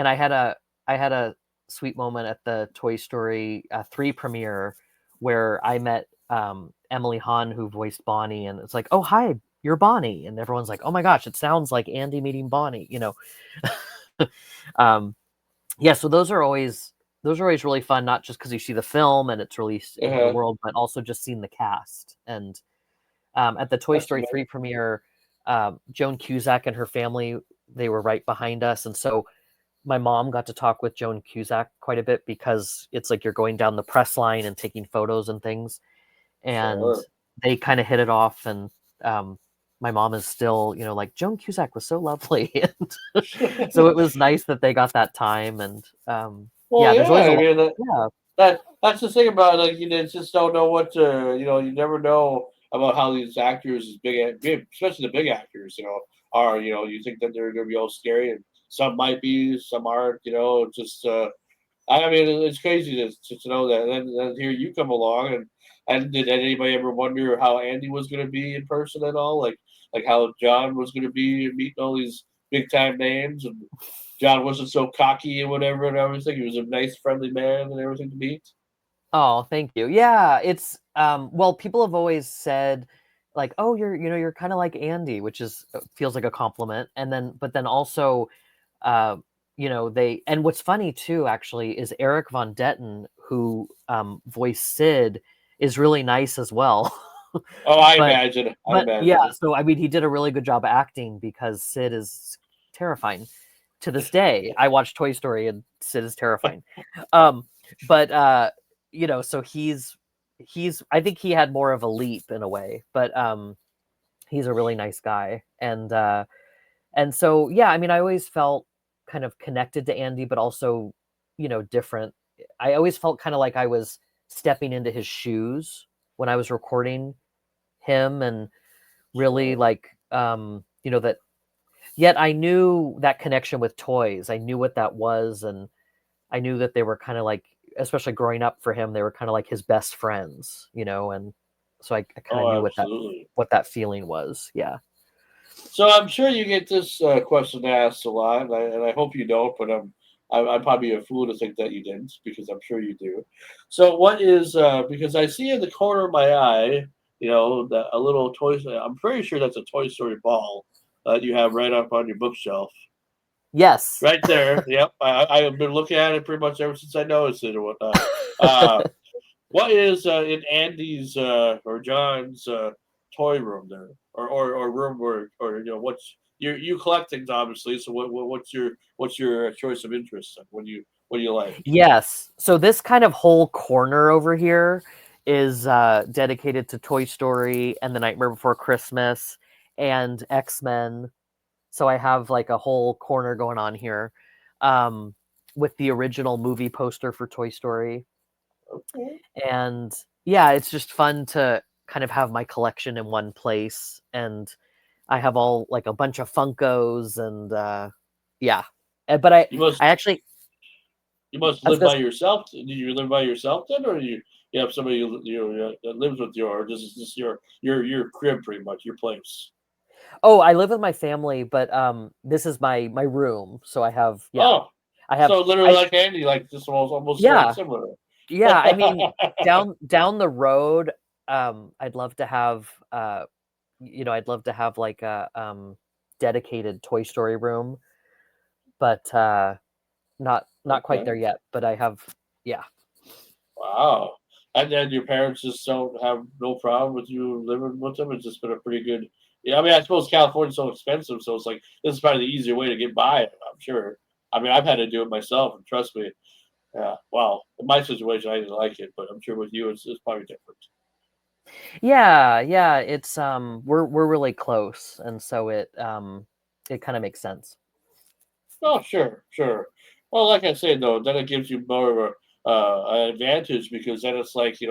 I had a sweet moment at the Toy Story 3 premiere where I met Emily Hahn, who voiced Bonnie, and it's like, "Oh, hi, you're Bonnie," and everyone's like, "Oh my gosh, it sounds like Andy meeting Bonnie," Yeah, so those are always really fun, not just because you see the film and it's released into the world, but also just seeing the cast. And at the Toy That's Story nice. 3 premiere, Joan Cusack and her family, they were right behind us, and so my mom got to talk with Joan Cusack quite a bit because it's like you're going down the press line and taking photos and things, and Sure. they kind of hit it off. And my mom is still, like, Joan Cusack was so lovely, and so it was nice that they got that time. And Well, there's always a I lot. mean, Yeah, that's the thing about it. Like you just don't know what to, you never know about how these actors, especially the big actors, are. You think that they're going to be all scary, and some might be, some aren't. Just I mean, it's crazy to know that. And then here you come along, and did anybody ever wonder how Andy was going to be in person at all? Like how John was going to be meeting all these big time names, and John wasn't so cocky and whatever and everything. He was a nice, friendly man and everything to meet. oh, thank you. Yeah, it's well, people have always said, like, "Oh, you're kind of like Andy," which is feels like a compliment. And then but then also they, and what's funny too actually is Eric Von Detten, who voiced Sid, is really nice as well. Oh, I but imagine. I but yeah, imagine. so I mean, he did a really good job acting because Sid is terrifying to this day. I watched Toy Story and Sid is terrifying. But so he's I think he had more of a leap in a way, but he's a really nice guy. And so yeah, I mean, I always felt kind of connected to Andy, but also, different. I always felt kind of like I was stepping into his shoes when I was recording him, and really like that. Yet I knew that connection with toys. I knew what that was, and I knew that they were kind of like, especially growing up for him, they were kind of like his best friends, and so I kind of Oh, knew absolutely. what that feeling was. Yeah. So I'm sure you get this question asked a lot, and I hope you don't, but I'm probably a fool to think that you didn't because I'm sure you do. So what is because I see in the corner of my eye, a little toy. I'm pretty sure that's a Toy Story ball that you have right up on your bookshelf, Yes. right there. Yep, I have been looking at it pretty much ever since I noticed it or whatnot. Uh, what is in Andy's or John's toy room there, or room where, or what's you collect things obviously? So what's your choice of interest? What do you like? Yes. So this kind of whole corner over here is dedicated to Toy Story and The Nightmare Before Christmas and X-Men. So I have like a whole corner going on here with the original movie poster for Toy Story. Okay. And yeah, it's just fun to kind of have my collection in one place. And I have all like a bunch of Funkos and yeah. But I You must actually, you must I was live gonna by yourself. Do you live by yourself then, or you have somebody that lives with you, or this is your crib pretty much your place? Oh, I live with my family, but this is my room. So I have, yeah, Oh, I have so literally I like Andy, like just almost like yeah, similar. yeah. I mean, down the road, I'd love to have I'd love to have like a dedicated Toy Story room, but not quite Okay. there yet. But I have, yeah. Wow. And then your parents just don't have no problem with you living with them. It's just been a pretty good. Yeah, I mean, I suppose California's so expensive, so it's like this is probably the easier way to get by. I'm sure. I mean, I've had to do it myself, and trust me. Yeah. Well, in my situation, I didn't like it, but I'm sure with you, it's probably different. Yeah, yeah, it's we're really close, and so it kind of makes sense. Oh, sure, sure. Well, like I said, though, then it gives you more of a an advantage because then it's like you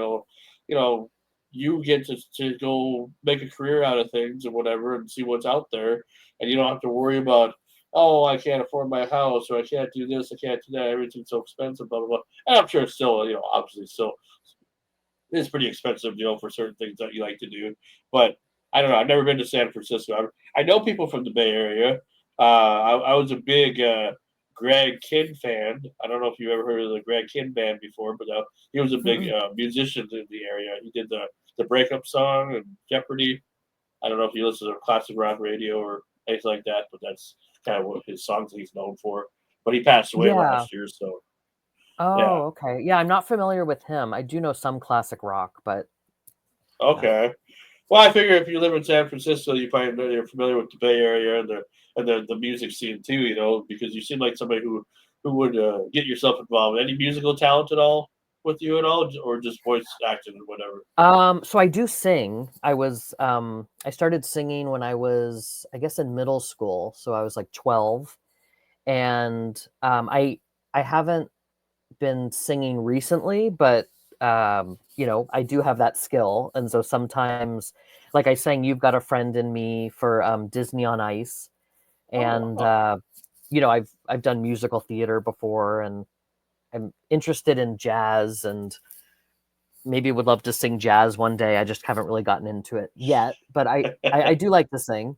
know, you get to go make a career out of things or whatever and see what's out there, and you don't have to worry about oh, I can't afford my house or I can't do this, I can't do that, everything's so expensive, blah blah blah. And I'm sure it's still obviously still it's pretty expensive, for certain things that you like to do. But I don't know. I've never been to San Francisco. I know people from the Bay Area. I was a big Greg Kinn fan. I don't know if you ever heard of the Greg Kinn band before, but he was a big Mm-mm. musician in the area. He did the breakup song and Jeopardy. I don't know if you listen to classic rock radio or anything like that, but that's kind of what his songs he's known for. But he passed away Yeah. last year, so yeah. Oh, okay. Yeah, I'm not familiar with him. I do know some classic rock, but yeah. Okay. Well, I figure if you live in San Francisco, you probably know you're familiar with the Bay Area and the music scene too. Because you seem like somebody who would get yourself involved. Any musical talent at all with you at all, or just voice acting or whatever? So I do sing. I started singing when I was, I guess, in middle school. So I was like 12, and I haven't been singing recently, but I do have that skill, and so sometimes, like I sang "You've Got a Friend in Me" for Disney on Ice, and Oh, I've done musical theater before, and I'm interested in jazz, and maybe would love to sing jazz one day. I just haven't really gotten into it yet, but I do like to sing.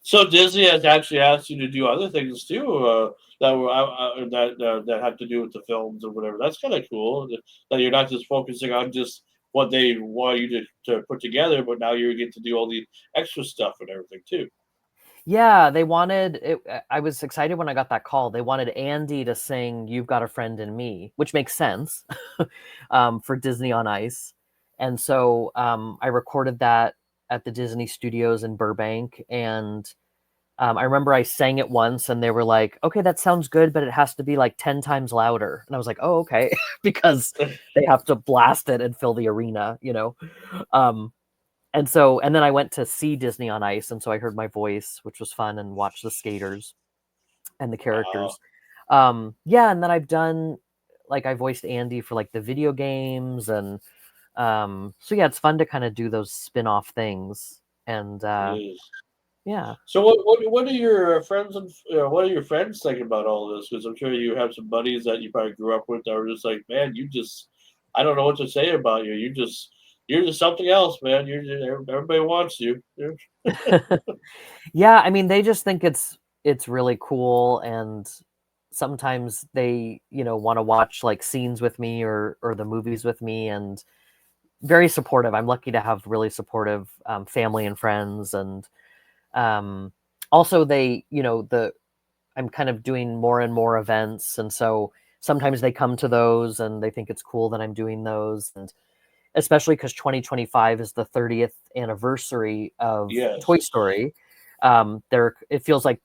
so Disney has actually asked you to do other things too that have to do with the films or whatever. That's kind of cool that you're not just focusing on just what they want you to put together, but now you get to do all the extra stuff and everything too. Yeah, they wanted it. I was excited when I got that call. They wanted Andy to sing "You've Got a Friend in Me," which makes sense for Disney on Ice. And so I recorded that at the Disney Studios in Burbank. And I remember I sang it once, and they were like, "Okay, that sounds good, but it has to be like 10 times louder." And I was like, "Oh, okay," because they have to blast it and fill the arena. Um, and then I went to see Disney on Ice, and so I heard my voice, which was fun, and watched the skaters and the Wow. characters. Yeah, and then I've done like I voiced Andy for like the video games, and so yeah, it's fun to kind of do those spin-off things. And It is. yeah. So what are your friends and what are your friends thinking about all this? Because I'm sure you have some buddies that you probably grew up with that were just like, man, you just I don't know what to say about you. You're just something else, man. Everybody wants you. Yeah, I mean, they just think it's really cool, and sometimes they, want to watch like scenes with me or the movies with me, and very supportive. I'm lucky to have really supportive family and friends, and um, also they, I'm kind of doing more and more events, and so sometimes they come to those and they think it's cool that I'm doing those, and especially because 2025 is the 30th anniversary of Toy Yes. Story. It feels like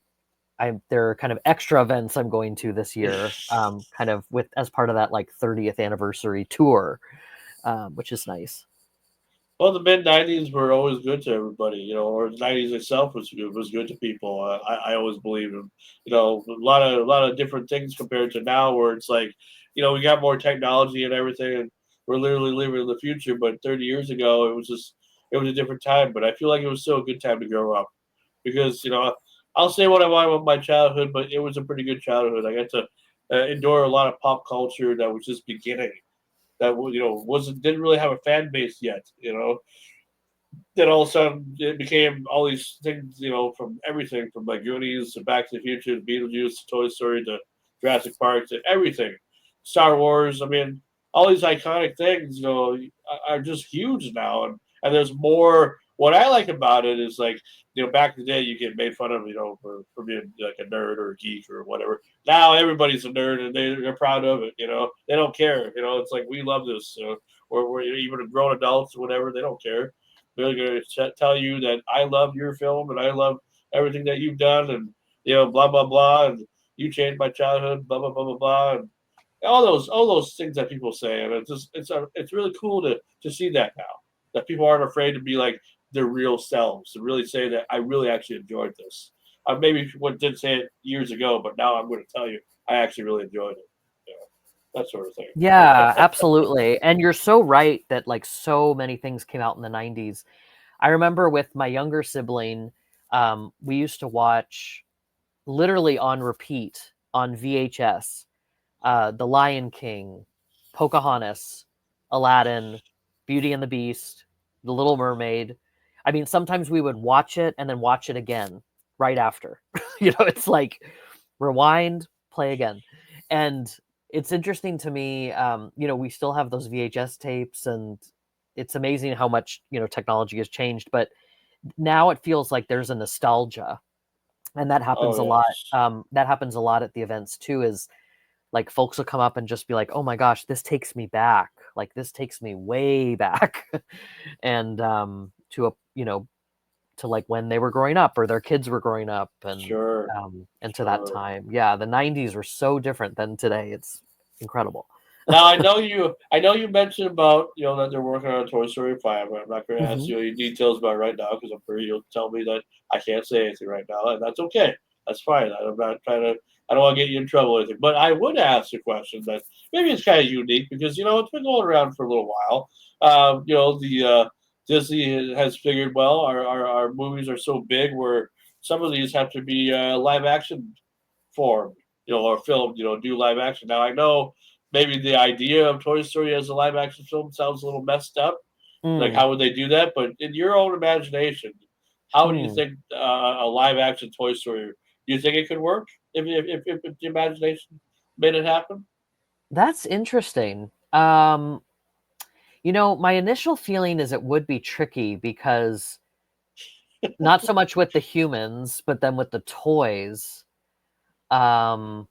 there are kind of extra events I'm going to this year, kind of with as part of that like 30th anniversary tour, which is nice. Well, the mid '90s were always good to everybody, or the '90s itself was good to people. I always believe in, a lot of different things compared to now, where it's like, we got more technology and everything, and we're literally living in the future. But 30 years ago, it was a different time. But I feel like it was still a good time to grow up because I'll say what I want about my childhood, but it was a pretty good childhood. I got to endure a lot of pop culture that was just beginning that wasn't didn't really have a fan base yet. Then all of a sudden it became all these things. From everything from like Goonies to Back to the Future to Beetlejuice to Toy Story to Jurassic Park to everything, Star Wars. I mean, all these iconic things, are just huge now, and there's more. What I like about it is like, back in the day, you get made fun of, for being like a nerd or a geek or whatever. Now everybody's a nerd and they're proud of it. They don't care. It's like we love this, or we're even grown adults or whatever. They don't care. They're going to tell you that I love your film and I love everything that you've done, and blah blah blah, and you changed my childhood, blah blah blah blah blah, and all those things that people say, and it's really cool to see that now, that people aren't afraid to be like their real selves, to really say that I really actually enjoyed this. I maybe didn't say it years ago, but now I'm going to tell you I actually really enjoyed it. That sort of thing. Yeah, absolutely. And you're so right that like so many things came out in the 90s. I remember with my younger sibling, we used to watch literally on repeat on VHS, The Lion King, Pocahontas, Aladdin, Beauty and the Beast, The Little Mermaid. I mean, sometimes we would watch it and then watch it again right after. It's like rewind, play again. And it's interesting to me, we still have those VHS tapes, and it's amazing how much, technology has changed. But now it feels like there's a nostalgia, and that happens a lot. That happens a lot at the events too, is like folks will come up and just be like, oh my gosh, this takes me back. Like this takes me way back. And to like when they were growing up or their kids were growing up, and to that time. Yeah, the 90s were so different than today. It's incredible. Now I know you mentioned about that they're working on Toy Story 5. I'm not going to ask you any details about it right now because I'm sure you'll tell me that I can't say anything right now, and that's okay. That's fine. I'm not trying to. I don't want to get you in trouble or anything. But I would ask a question that maybe it's kind of unique because it's been going around for a little while. Disney has figured, well, our movies are so big where some of these have to be live action form, or filmed, do live action. Now I know maybe the idea of Toy Story as a live action film sounds a little messed up. Like how would they do that? But in your own imagination, how do you think a live action Toy Story? Do you think it could work if the imagination made it happen? That's interesting. My initial feeling is it would be tricky because not so much with the humans, but then with the toys. But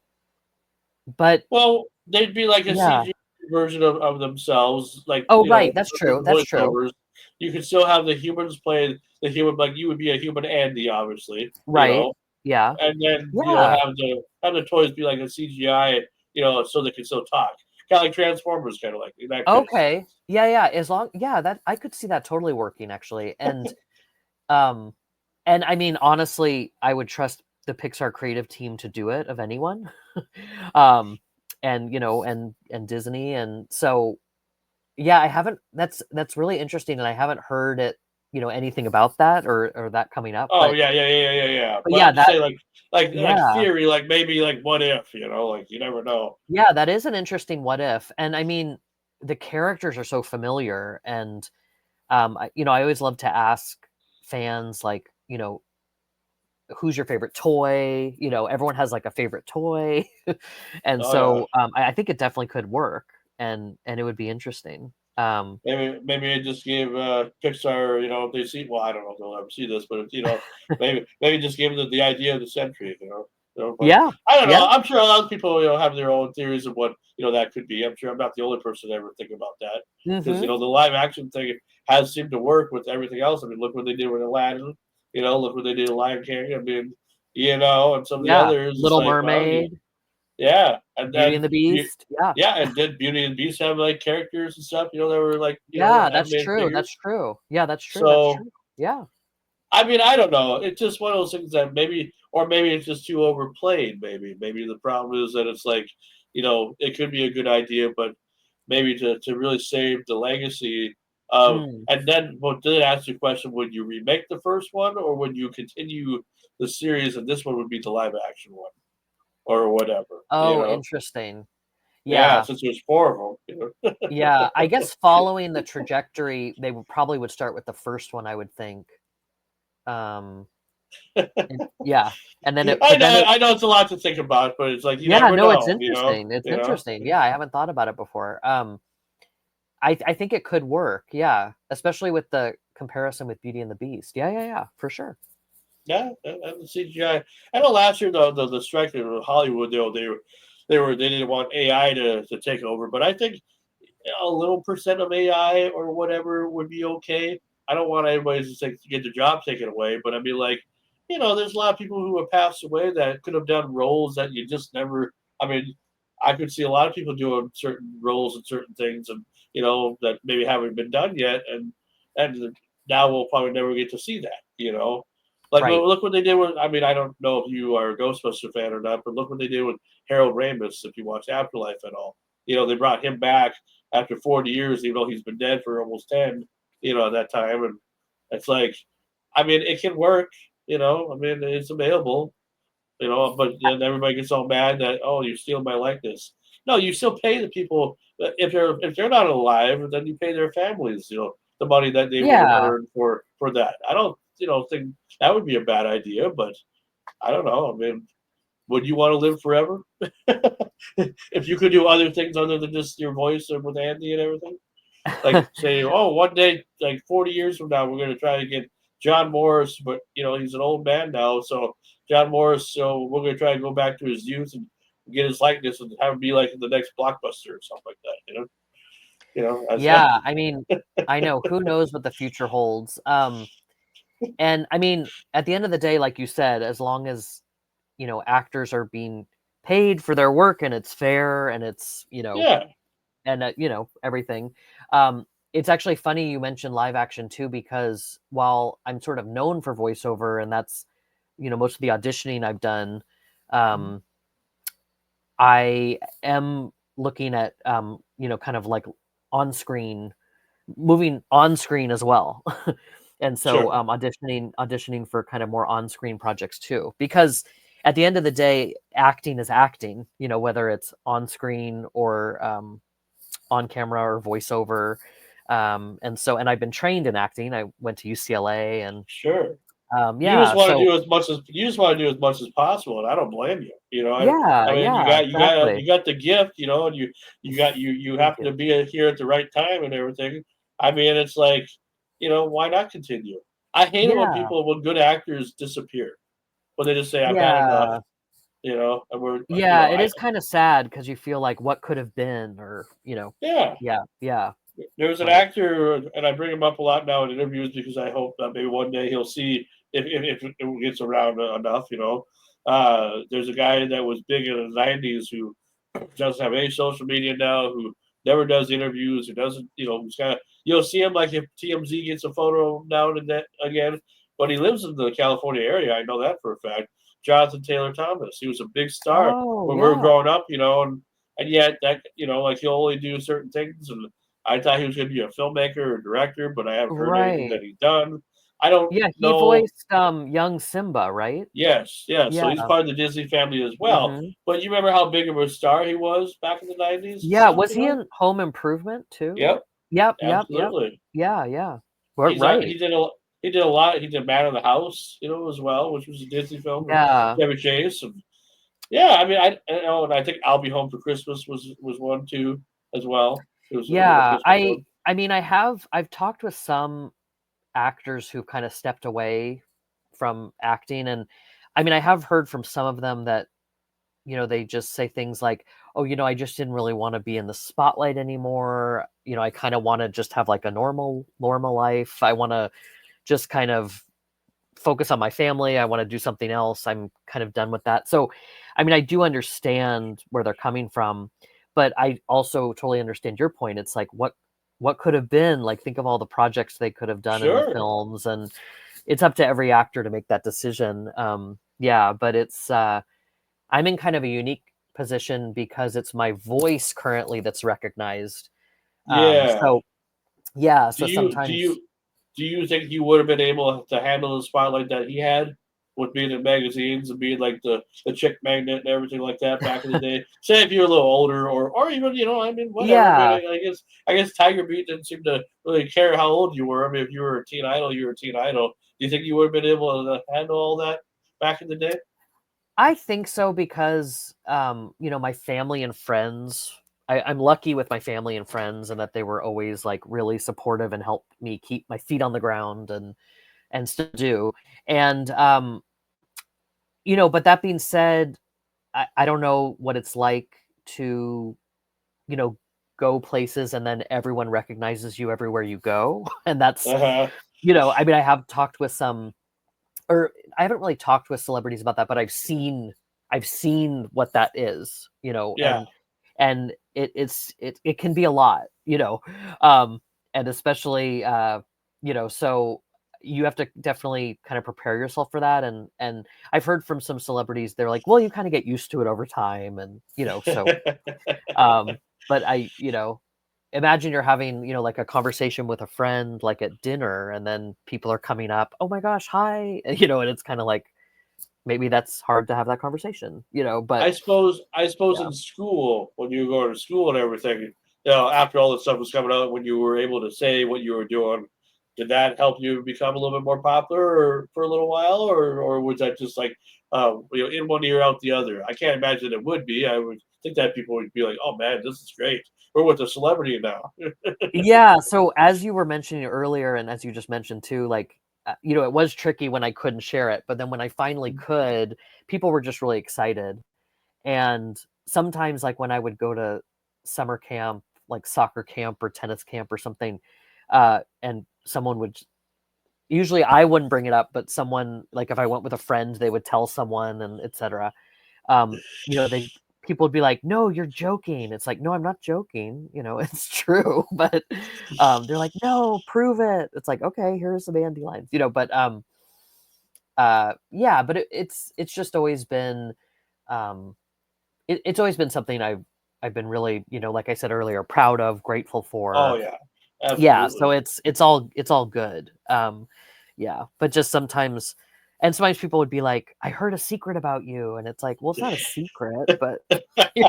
they'd be like a CGI version of themselves. Like right, that's true. That's true. You could still have the humans play the human, like you would be a human Andy, obviously. Right. Yeah. And then have the toys be like a CGI, so they can still talk. Kind of like Transformers, kind of like that. Okay. Yeah. As long, that I could see that totally working actually. And, and I mean, honestly, I would trust the Pixar creative team to do it of anyone. And Disney. And so, I haven't, that's really interesting. And I haven't heard it, anything about that or that coming up. Oh, yeah. But yeah, say like theory, like maybe like what if, like you never know. Yeah, that is an interesting what if. And I mean, the characters are so familiar, and I always love to ask fans like, who's your favorite toy? Everyone has like a favorite toy. And I think it definitely could work, and it would be interesting. Maybe I just gave Pixar, if they see, well, I don't know if they'll ever see this, but maybe just give them the idea of the century, Yeah, I don't know. I'm sure a lot of people, have their own theories of what that could be. I'm sure I'm not the only person to ever think about that because the live action thing has seemed to work with everything else. I mean, look what they did with Aladdin. Look what they did with Lion King. I mean, and some of the others, Little Mermaid. Yeah, and Beauty and the Beast. And did Beauty and the Beast have like characters and stuff? They were like, that's true. Figures? That's true. Yeah, that's true. So, that's true. Yeah. I mean, I don't know. It's just one of those things that maybe it's just too overplayed. Maybe the problem is that it's like, it could be a good idea, but maybe to really save the legacy of. And then, did I ask you a question? Would you remake the first one, or would you continue the series, and this one would be the live action one? Or whatever. Oh, interesting. Yeah, since there's 4 of them. Yeah, I guess following the trajectory, they probably would start with the first one, I would think. And then I know it's a lot to think about, but it's like you never know, it's interesting. It's interesting. Yeah, I haven't thought about it before. I think it could work. Yeah, especially with the comparison with Beauty and the Beast. Yeah, for sure. Yeah, and the CGI. I know last year the strike in Hollywood though they didn't want AI to take over, but I think a little percent of AI or whatever would be okay. I don't want anybody to get their job taken away, but I mean, like, there's a lot of people who have passed away that could have done roles that you just never. I mean, I could see a lot of people doing certain roles and certain things, and that maybe haven't been done yet, and now we'll probably never get to see that. Like Right. look what they did with. I mean, I don't know if you are a Ghostbuster fan or not, but look what they did with Harold Ramis. If you watch Afterlife at all, they brought him back after 40 years, even though he's been dead for almost 10, at that time. And it's like, I mean, it can work, I mean, it's available, but then everybody gets all mad that, oh, you steal my likeness. No, you still pay the people. If they're not alive, then you pay their families, the money that they would have Yeah. earned for that. I don't, think that would be a bad idea, but I don't know. I mean, would you want to live forever? If you could do other things other than just your voice and with Andy and everything? Like say, oh, one day, like 40 years from now, we're going to try to get John Morris, but he's an old man now. So John Morris, so we're going to try to go back to his youth and get his likeness and have him be like in the next blockbuster or something like that. Yeah, I mean, I know who knows what the future holds. And I mean, at the end of the day, like you said, as long as actors are being paid for their work and it's fair and it's yeah, and everything. It's actually funny you mentioned live action too, because while I'm sort of known for voiceover and that's most of the auditioning I've done, I am looking at kind of like on screen, moving on screen as well. And so sure, auditioning for kind of more on screen projects too, because at the end of the day, acting is acting, whether it's on screen or on camera or voiceover. And I've been trained in acting. I went to UCLA and sure. You just yeah, want to so do as much as possible, and I don't blame you. I mean, you yeah, got exactly. the gift, and you Thank happen you. to be here at the right time and everything. I mean, it's like, why not continue? I hate it Yeah, when good actors disappear, when they just say, "I've had enough," yeah. and we're, Yeah, it is kind of sad because you feel like what could have been, or yeah. yeah, There was an right. actor, and I bring him up a lot now in interviews because I hope that maybe one day he'll see if it gets around enough. There's a guy that was big in the '90s who doesn't have any social media now, who never does interviews, who doesn't, who's kind of you'll see him like if TMZ gets a photo now and then again, but he lives in the California area. I know that for a fact. Jonathan Taylor Thomas. He was a big star Oh when we were yeah, growing up, and yet that like he'll only do certain things and I thought he was going to be a filmmaker or director, but I haven't heard anything right. that he's done. I don't Yeah, he know. voiced young Simba, right? Yes, yeah. So Yeah. he's part of the Disney family as well. Hmm. But you remember how big of a star he was back in the '90s and Yeah, stuff, was he in Home Improvement too? Yep, Yep. absolutely. Yeah. We're He's on. right. He did a lot. He did Man of the House, as well, which was a Disney film with Yeah. Chevy Chase. And yeah, I mean, and I think I'll Be Home for Christmas was one too as well. It was a Yeah. Christmas one. I mean, I've talked with some actors who've kind of stepped away from acting, and I mean, I have heard from some of them that they just say things like, "Oh, I just didn't really want to be in the spotlight anymore. I kind of want to just have like a normal life. I want to just kind of focus on my family. I want to do something else. I'm kind of done with that." So, I mean, I do understand where they're coming from, but I also totally understand your point. It's like what could have been, like think of all the projects they could have done in the Sure. films, and it's up to every actor to make that decision. Yeah, but it's I'm in kind of a unique position because it's my voice currently that's recognized. Yeah. So yeah, Do so you do sometimes you do you think you would have been able to handle the spotlight that he had with being in magazines and being like the chick magnet and everything like that back in the day? Say if you're a little older or even, I mean, whatever. I mean, yeah, I guess Tiger Beat didn't seem to really care how old you were. I mean, if you were a teen idol, you were a teen idol. Do you think you would have been able to handle all that back in the day? I think so because my family and friends I'm lucky with my family and friends, and that they were always like really supportive and helped me keep my feet on the ground, and still do. And but that being said, I don't know what it's like to, go places and then everyone recognizes you everywhere you go. And that's, Uh-huh. I mean, I have talked with some, or I haven't really talked with celebrities about that, but I've seen what that is, Yeah. and it can be a lot, um, and especially, so you have to definitely kind of prepare yourself for that. And I've heard from some celebrities, they're like, well, you kind of get used to it over time. And, so, but imagine you're having, like a conversation with a friend, like at dinner, and then people are coming up, oh my gosh, hi, and it's kind of like, maybe that's hard to have that conversation, but I suppose yeah. in school, when you go to school and everything, after all this stuff was coming out, when you were able to say what you were doing, did that help you become a little bit more popular for a little while, or was that just like, in one ear out the other? I can't imagine it would be. I would think that people would be like, "Oh man, this is great. We're with a celebrity now." Yeah, so as you were mentioning earlier, and as you just mentioned too, like, it was tricky when I couldn't share it, but then when I finally could, people were just really excited. And sometimes, like, when I would go to summer camp, like soccer camp or tennis camp or something, and someone would, usually I wouldn't bring it up, but someone, like if I went with a friend, they would tell someone, and etc. They people would be like, "No, you're joking." It's like, "No, I'm not joking. It's true." But they're like, "No, prove it." It's like, "Okay, here's the dandelions." But yeah, but it's just always been, um, it's always been something I've been really, like I said earlier, proud of, grateful Oh for. yeah, Yeah, so absolutely. it's all good. Yeah, but just sometimes, and sometimes people would be like, "I heard a secret about you," and it's like, well, it's not a secret, but yeah,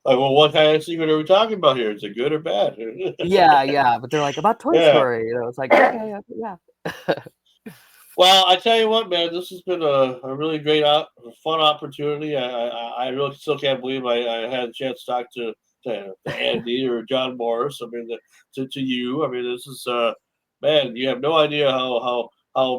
Like, well, what kind of secret are we talking about here? Is it good or bad? yeah, yeah. But they're like, about Toy Yeah. Story, it's like, okay, okay, yeah. Well, I tell you what, man, this has been a really great, fun opportunity. I really still can't believe I had a chance to talk to Andy or John Morris. I mean, to you. I mean, this is, man, you have no idea how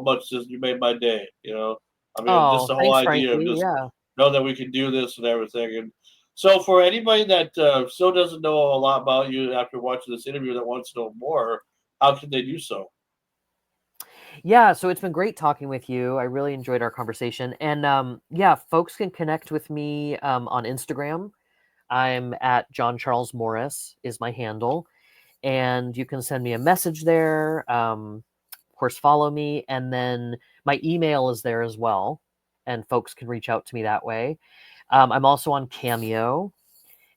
much you made my day. I mean, just Oh, the whole thanks, idea of Frankie. just Yeah. know that we can do this and everything. And so, for anybody that still doesn't know a lot about you after watching this interview, that wants to know more, how can they do so? Yeah, so it's been great talking with you. I really enjoyed our conversation. And yeah, folks can connect with me on Instagram. I'm at John Charles Morris is my handle. And you can send me a message there. Of course, follow me. And then my email is there as well. And folks can reach out to me that way. I'm also on Cameo.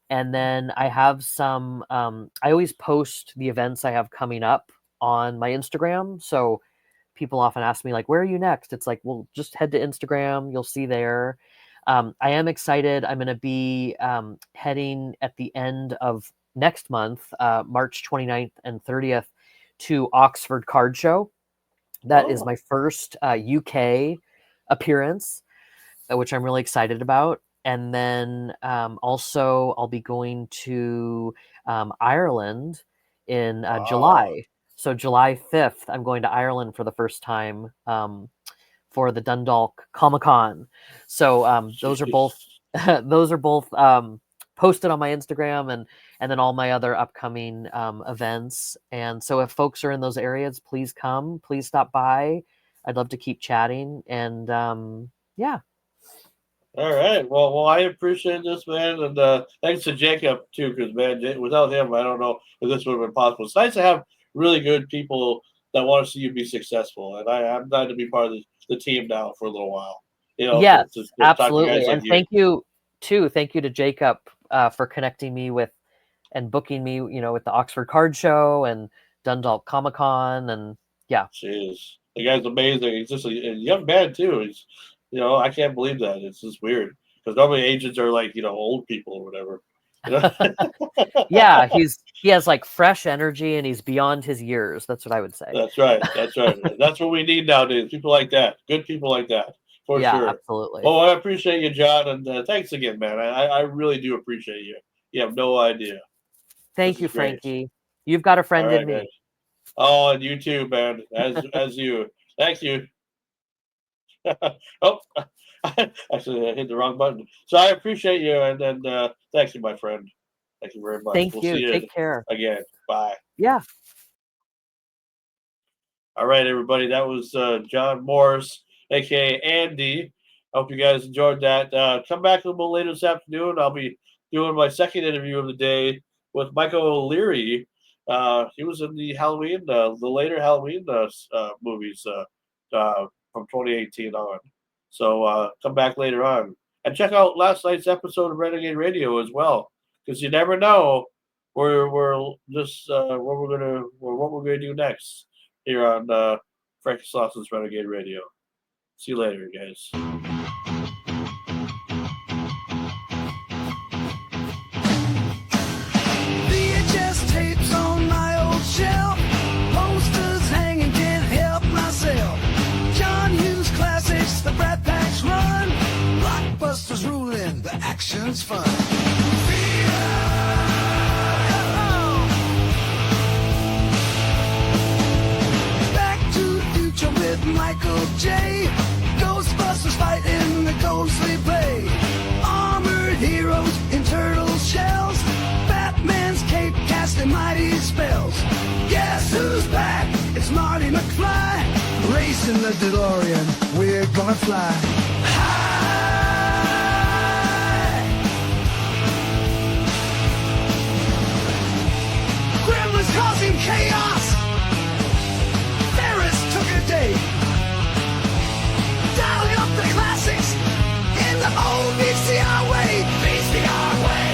And then I have some, I always post the events I have coming up on my Instagram. So people often ask me, like, where are you next? It's like, well, just head to Instagram. You'll see there. I am excited. I'm going to be heading at the end of next month, March 29th and 30th, to Oxford Card Show. That is Oh, my first UK appearance, which I'm really excited about. And then also, I'll be going to Ireland in wow. July. So July 5th, I'm going to Ireland for the first time for the Dundalk Comic Con. So those are both Jeez. those are both posted on my Instagram, and then all my other upcoming events. And so if folks are in those areas, please come, please stop by. I'd love to keep chatting. And yeah. All right. Well, I appreciate this, man, and thanks to Jacob too, because man, without him, I don't know if this would have been possible. It's nice to have really good people that want to see you be successful, and I'm glad to be part of the team now for a little while. To, Yes, to talk to absolutely. guys like And you. thank you too. Thank you to Jacob for connecting me with and booking me, with the Oxford Card Show and Dundalk Comic Con. And yeah. Jeez, the guy's amazing. He's just a young man too. I can't believe that. It's just weird because normally agents are like old people or whatever. You know. Yeah, he has like fresh energy and he's beyond his years. That's what I would say. That's right. That's right. That's what we need nowadays. People like that. Good people like that, for Yeah, sure. absolutely. Well, I appreciate you, John, and thanks again, man. I really do appreciate you. You have no idea. Thank This you, is great. Frankie. You've got a friend All right, in me. man. Oh, and you too, man. As you. Thank you. Oh, actually, I hit the wrong button. So I appreciate you, and thank you, my friend. Thank you very much. Thank We'll you. see you Take care. again. Bye. Yeah. All right, everybody. That was John Morris, aka Andy. I hope you guys enjoyed that. Come back a little later this afternoon. I'll be doing my second interview of the day with Michael O'Leary. He was in the Halloween, the later Halloween movies from 2018 on. So come back later on and check out last night's episode of Renegade Radio as well, because you never know we're just what we're gonna do next here on Frankie Sloss's Renegade Radio. See you later, guys. VHS tapes on my old shelf, posters hanging, can't help myself. John Hughes classics, the Brat Packs run, blockbusters ruling, the action's fun. Back to the Future with Michael J. Ghostbusters fighting the ghostly play. Armored heroes in turtle shells. Batman's cape casting mighty spells. Guess who's back? It's Marty McFly. Racing the DeLorean, we're gonna fly high. Gremlins causing chaos. Ferris took a day. Dialing up the classics in the old VCR way. VCR way.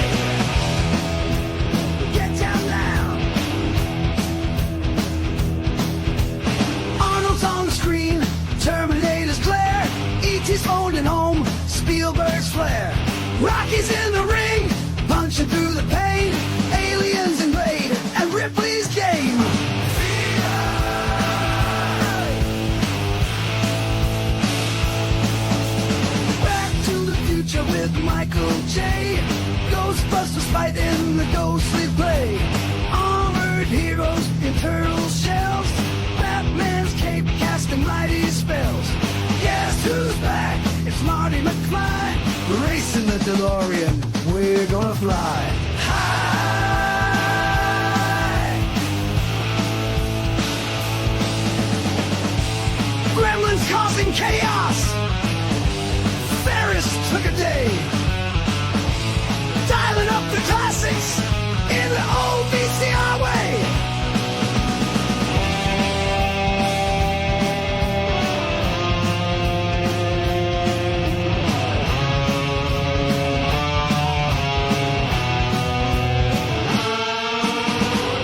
Get down now. Arnold's on the screen. Terminator's glare. E.T.'s phoning home. Spielberg's flare. Rocky's in the ring. Punching through the pain. Aliens invade. And Ripley's game. With Michael J. Ghostbusters fighting the ghostly play. Armored heroes in turtle shells. Batman's cape casting mighty spells. Guess who's back? It's Marty McFly. Racing the DeLorean, we're gonna fly high. Gremlins causing chaos. Ferris took a day. Dialing up the classics in the old VCR way.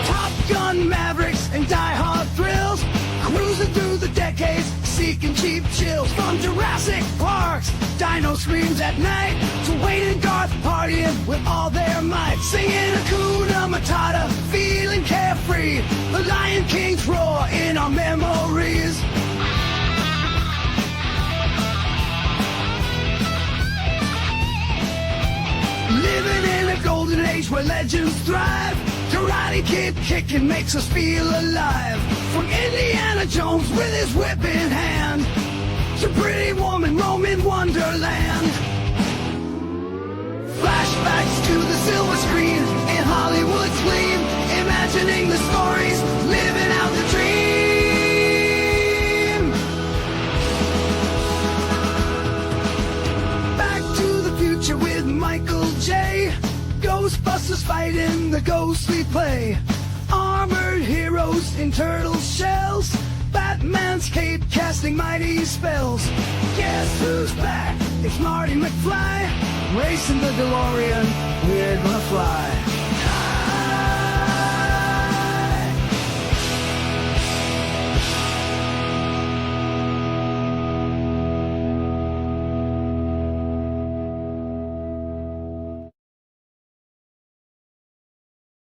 Top Gun Mavericks and Die Hard thrills. Cruising through the decades, seeking cheap chills. From Jurassic Park's Dino screams at night to Wayne and Garth partying with all their might, singing Hakuna Matata, feeling carefree. The Lion King's roar in our memories. Living in a golden age where legends thrive. Karate Kid kicking makes us feel alive. From Indiana Jones with his whip in hand to Pretty Woman roaming Wonderland. Flashbacks to the silver screen in Hollywood's gleam, imagining the stories, living out the dream. Back to the Future with Michael J. Ghostbusters fighting the ghostly play. Armored heroes in turtle shells. Batman's cape casting mighty spells. Guess who's back? It's Marty McFly. Racing the DeLorean, we're gonna fly